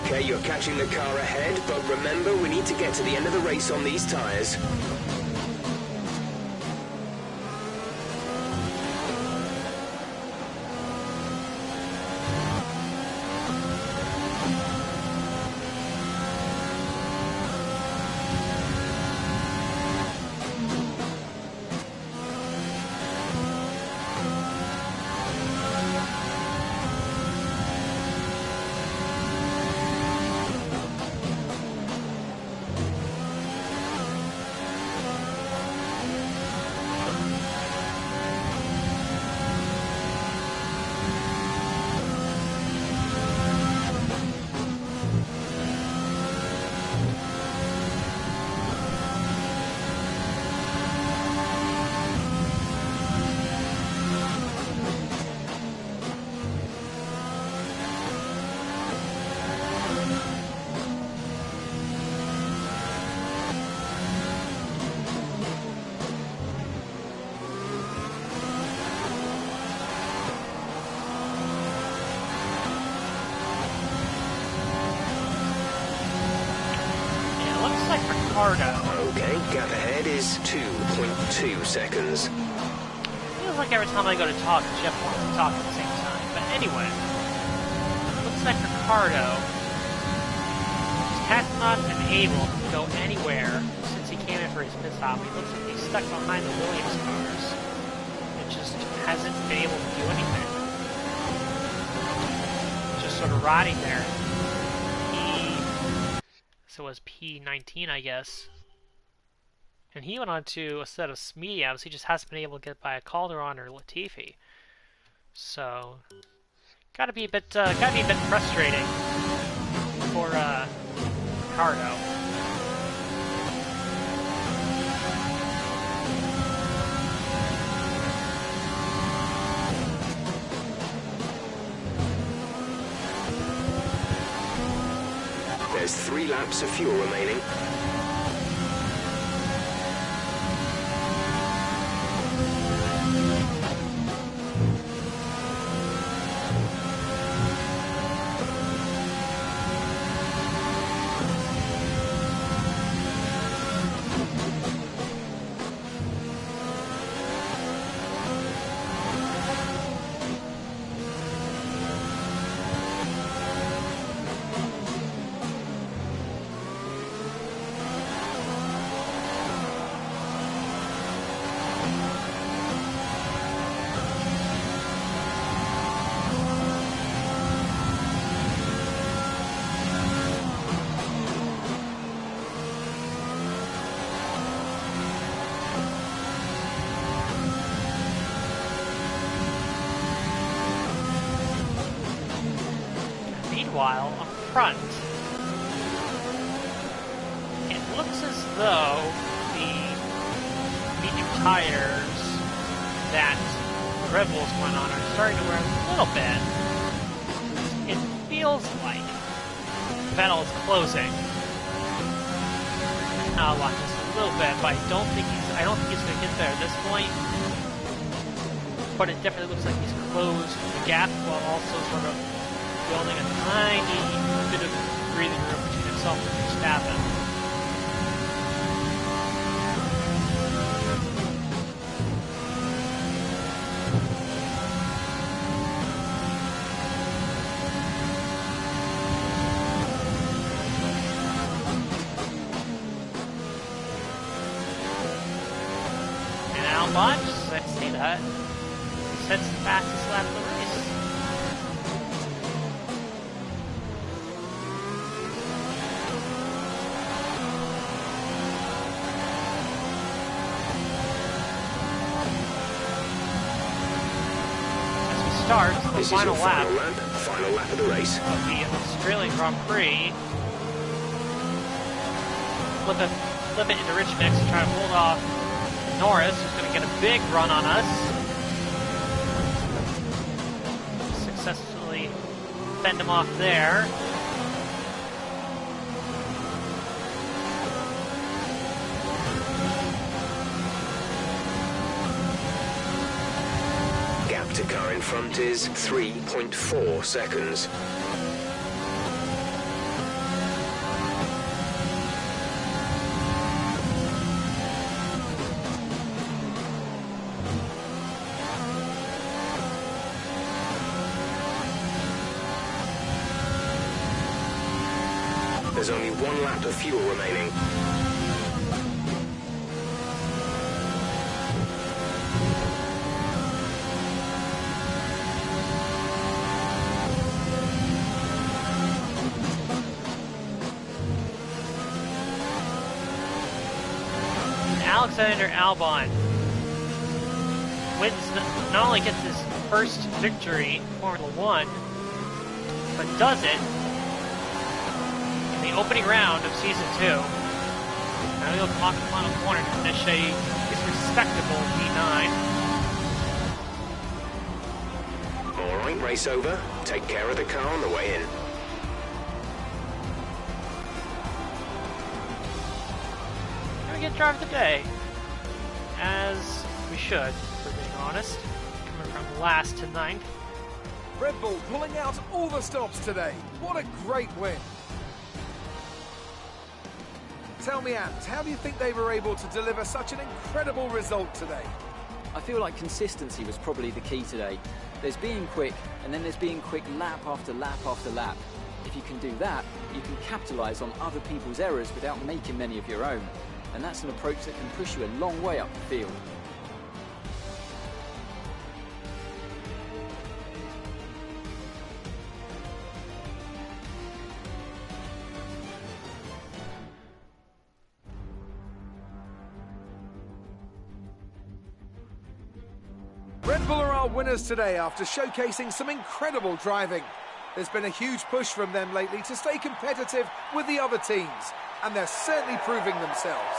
D: Okay, you're catching the car ahead, but remember, we need to get to the end of the race on these tyres.
A: Ricardo.
D: Okay, gap ahead is 2.2 seconds.
A: Feels like every time I go to talk, Jeff wants to talk at the same time. But anyway, looks like Ricardo has not been able to go anywhere since he came in for his mishap. He looks like he's stuck behind the Williams cars and just hasn't been able to do anything. Just sort of rotting there. So it was P19, I guess. And he went on to a set of mediums. He just hasn't been able to get by a Calderon or Latifi. So, gotta be a bit frustrating for Ricardo.
D: There's 3 laps of fuel remaining.
A: while up front. It looks as though the medium tires that the Red Bulls went on are starting to wear a little bit. It feels like Vettel is closing. I'll watch this a little bit, but I don't think he's going to get there at this point. But it definitely looks like he's closed the gap while also sort of building a tiny bit of breathing room between himself and Verstappen. And Albon, let's see that. Sets the fastest lap of the race. As we start the final lap
D: of the race
A: of the Australian Grand Prix. Flip it into rich mix to try to hold off Norris, who's going to get a big run on us. Successfully fend him off there.
D: Gap to car in front is 3.4 seconds. There's only 1 lap of fuel remaining.
A: Alexander Albon wins, not only gets his first victory in Formula 1, but does it in the opening round of Season 2. Now he'll come off the final corner to finish his respectable P9.
D: Alright, race over. Take care of the car on the way in.
A: And we get driver of the day. As we should, if we're being honest. Coming from last to 9th.
B: Red Bull pulling out all the stops today. What a great win. Tell me, Ant, how do you think they were able to deliver such an incredible result today?
C: I feel like consistency was probably the key today. There's being quick, and then there's being quick lap after lap after lap. If you can do that, you can capitalise on other people's errors without making many of your own. And that's an approach that can push you a long way up the field.
B: Red Bull are our winners today after showcasing some incredible driving. There's been a huge push from them lately to stay competitive with the other teams, and they're certainly proving themselves.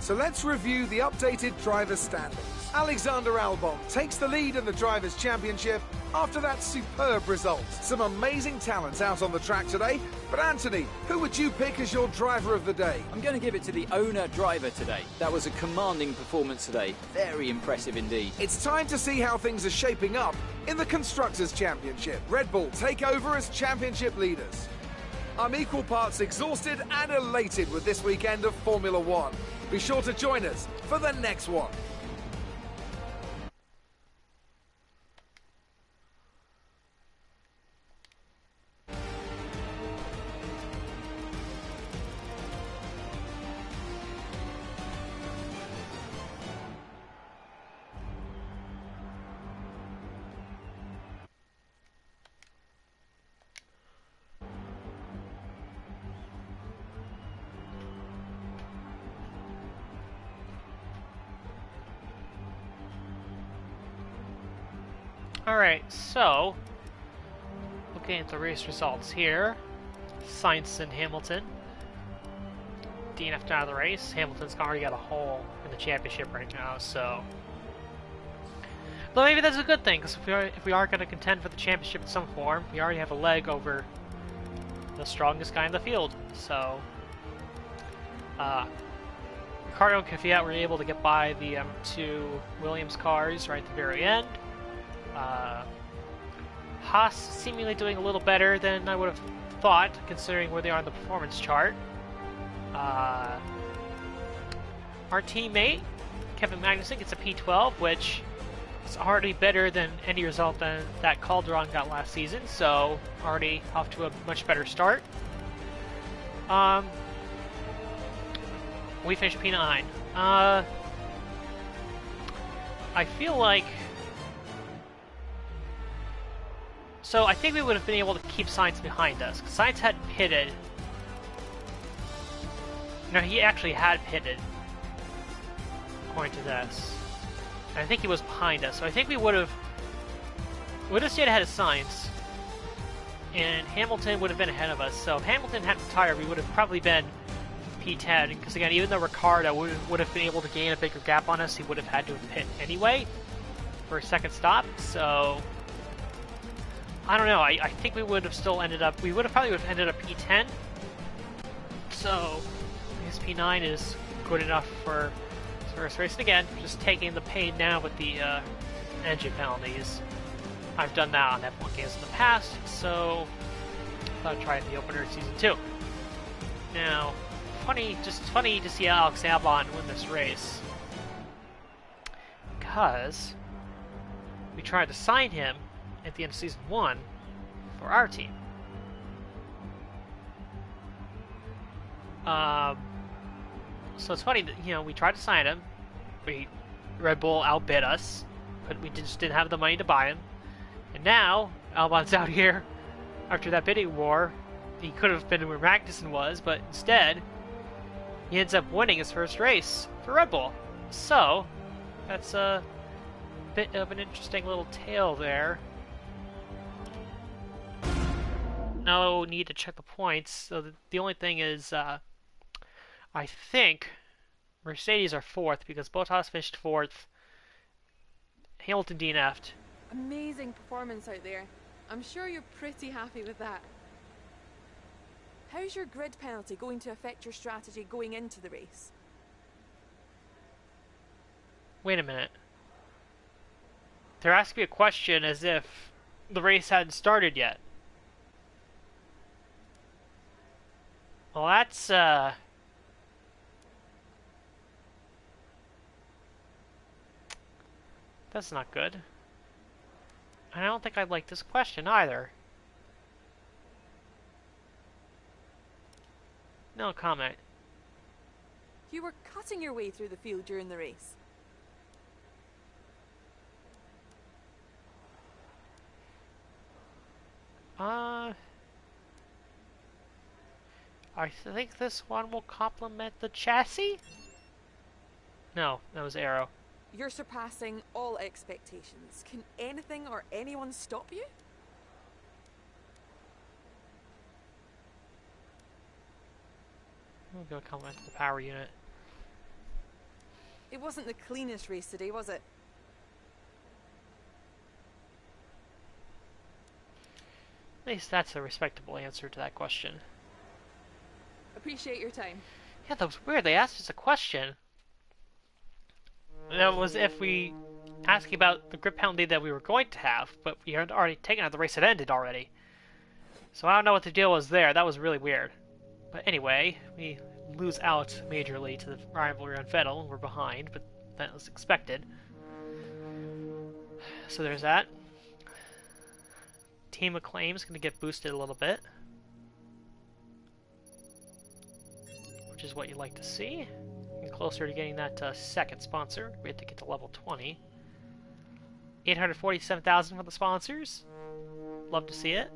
B: So let's review the updated drivers' standings. Alexander Albon takes the lead in the Drivers' Championship after that superb result. Some amazing talents out on the track today. But Anthony, who would you pick as your driver of the day?
C: I'm going to give it to the owner driver today. That was a commanding performance today. Very impressive indeed.
B: It's time to see how things are shaping up in the Constructors' Championship. Red Bull take over as championship leaders. I'm equal parts exhausted and elated with this weekend of Formula 1. Be sure to join us for the next one.
A: Alright, so looking at the race results here. Sainz and Hamilton. DNF'd out of the race. Hamilton's already got a hole in the championship right now, so. But maybe that's a good thing, because if we are going to contend for the championship in some form, we already have a leg over the strongest guy in the field. So, Ricardo and Kvyat were able to get by the two Williams cars right at the very end. Haas seemingly doing a little better than I would have thought, considering where they are on the performance chart. Our teammate, Kevin Magnussen, gets a P12, which is already better than any result than that Calderon got last season, so already off to a much better start. We finished P9. I feel like... So I think we would have been able to keep Sainz behind us, because Sainz hadn't pitted. No, he actually had pitted, according to this. And I think he was behind us, so I think we would have stayed ahead of Sainz, and Hamilton would have been ahead of us. So if Hamilton hadn't retired, we would have probably been P10, because again, even though Ricardo would have been able to gain a bigger gap on us, he would have had to have pit anyway for a second stop. So I don't know. I think we would have still ended up. We would have probably ended up P10. So I guess P9 is good enough for this first race. And again, just taking the pain now with the engine penalties. I've done that on F1 games in the past, so I thought I'd try it in the opener of season 2. Now, just funny to see Alex Albon win this race, because we tried to sign him at the end of season 1 for our team. So it's funny that, we tried to sign him. Red Bull outbid us, but we just didn't have the money to buy him. And now Albon's out here after that bidding war. He could have been where Magnussen was, but instead he ends up winning his first race for Red Bull. So that's a bit of an interesting little tale there. No need to check the points. So the only thing is, I think Mercedes are 4th because Bottas finished 4th. Hamilton DNF'd.
E: Amazing performance out there. I'm sure you're pretty happy with that. How's your grid penalty going to affect your strategy going into the race?
A: Wait a minute. They're asking me a question as if the race hadn't started yet. Well, that's not good. I don't think I'd like this question either. No comment.
E: You were cutting your way through the field during the race.
A: I think this one will complement the chassis? No, that was Arrow.
E: You're surpassing all expectations. Can anything or anyone stop you?
A: We'll go comment to the power unit.
E: It wasn't the cleanest race today, was it?
A: At least that's a respectable answer to that question.
E: Appreciate your time.
A: Yeah, that was weird. They asked us a question. That was if we asking about the grip penalty that we were going to have, but we had already taken out the race had ended already. So I don't know what the deal was there. That was really weird. But anyway, we lose out majorly to the rivalry on Vettel. We're behind, but that was expected. So there's that. Team Acclaim is going to get boosted a little bit, which is what you'd like to see. Getting closer to getting that second sponsor. We have to get to level 20. 847,000 for the sponsors. Love to see it.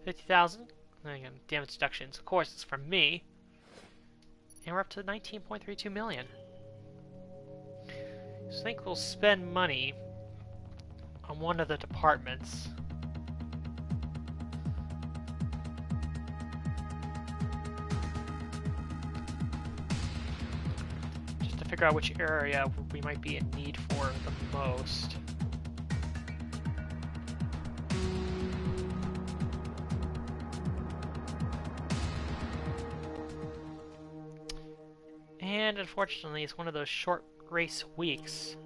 A: 50,000. Again, damage deductions. Of course, it's from me. And we're up to 19.32 million. So I think we'll spend money on one of the departments. Just to figure out which area we might be in need for the most. And unfortunately, it's one of those short race weeks.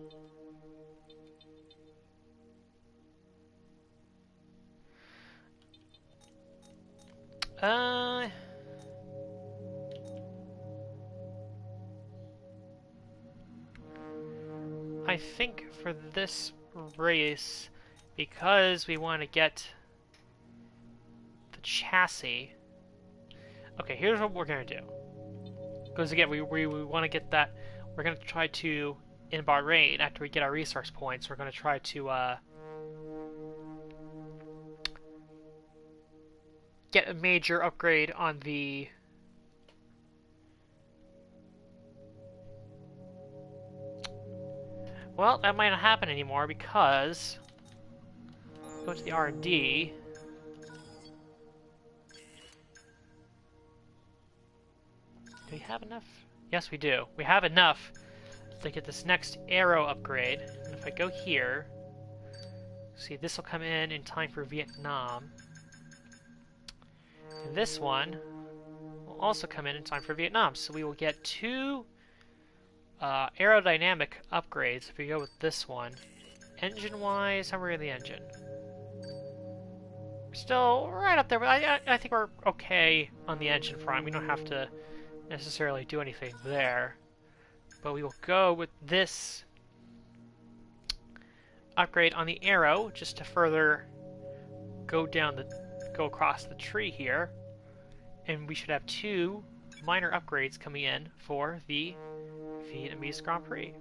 A: I think for this race, because we want to get the chassis. Okay, here's what we're gonna do. Because again, we want to get that. We're gonna try to, in Bahrain, after we get our resource points, we're gonna try to get a major upgrade on the well, that might not happen anymore because go to the R&D. Do we have enough? Yes, we do. We have enough to get this next arrow upgrade. And if I go here, see, this will come in time for Vietnam. And this one will also come in time for Vietnam. So we will get two aerodynamic upgrades if we go with this one. Engine-wise, how are we in the engine? We're still right up there, but I think we're okay on the engine front. We don't have to necessarily do anything there. But we will go with this upgrade on the arrow just to further go across the tree here. And we should have two minor upgrades coming in for the Vietnamese Grand Prix.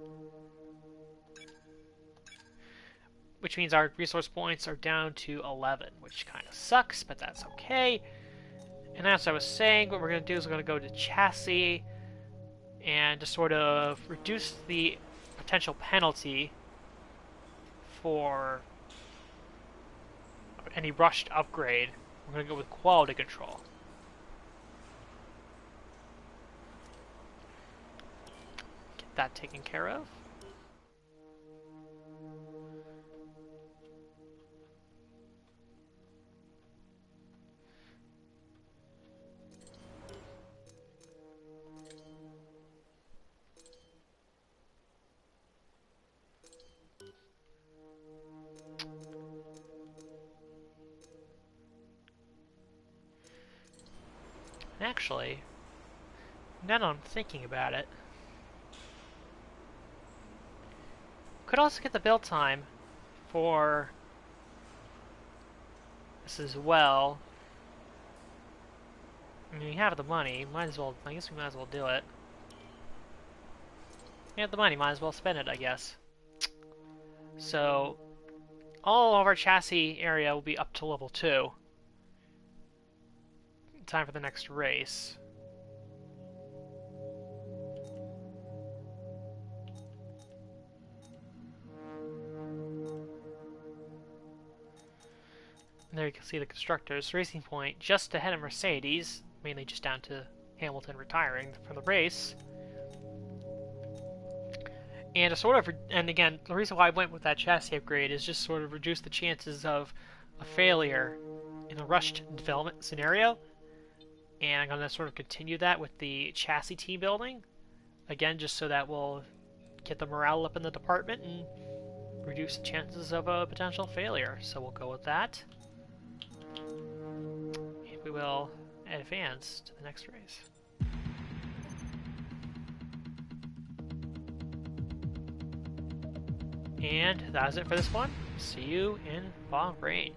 A: Which means our resource points are down to 11, which kind of sucks, but that's okay. And as I was saying, what we're going to do is we're going to go to chassis and to sort of reduce the potential penalty for any rushed upgrade. We're going to go with quality control. Get that taken care of. Actually, now that I'm thinking about it, could also get the build time for this as well. I mean, we have the money, might as well, I guess we might as well do it. We have the money, might as well spend it, I guess. So, all of our chassis area will be up to level 2. Time for the next race. And there you can see the constructors. Racing Point just ahead of Mercedes, mainly just down to Hamilton retiring from the race. And to sort of, and again, the reason why I went with that chassis upgrade is just sort of reduce the chances of a failure in a rushed development scenario. And I'm going to sort of continue that with the chassis team building. Again, just so that we'll get the morale up in the department and reduce the chances of a potential failure. So we'll go with that. And we will advance to the next race. And that is it for this one. See you in Bahrain.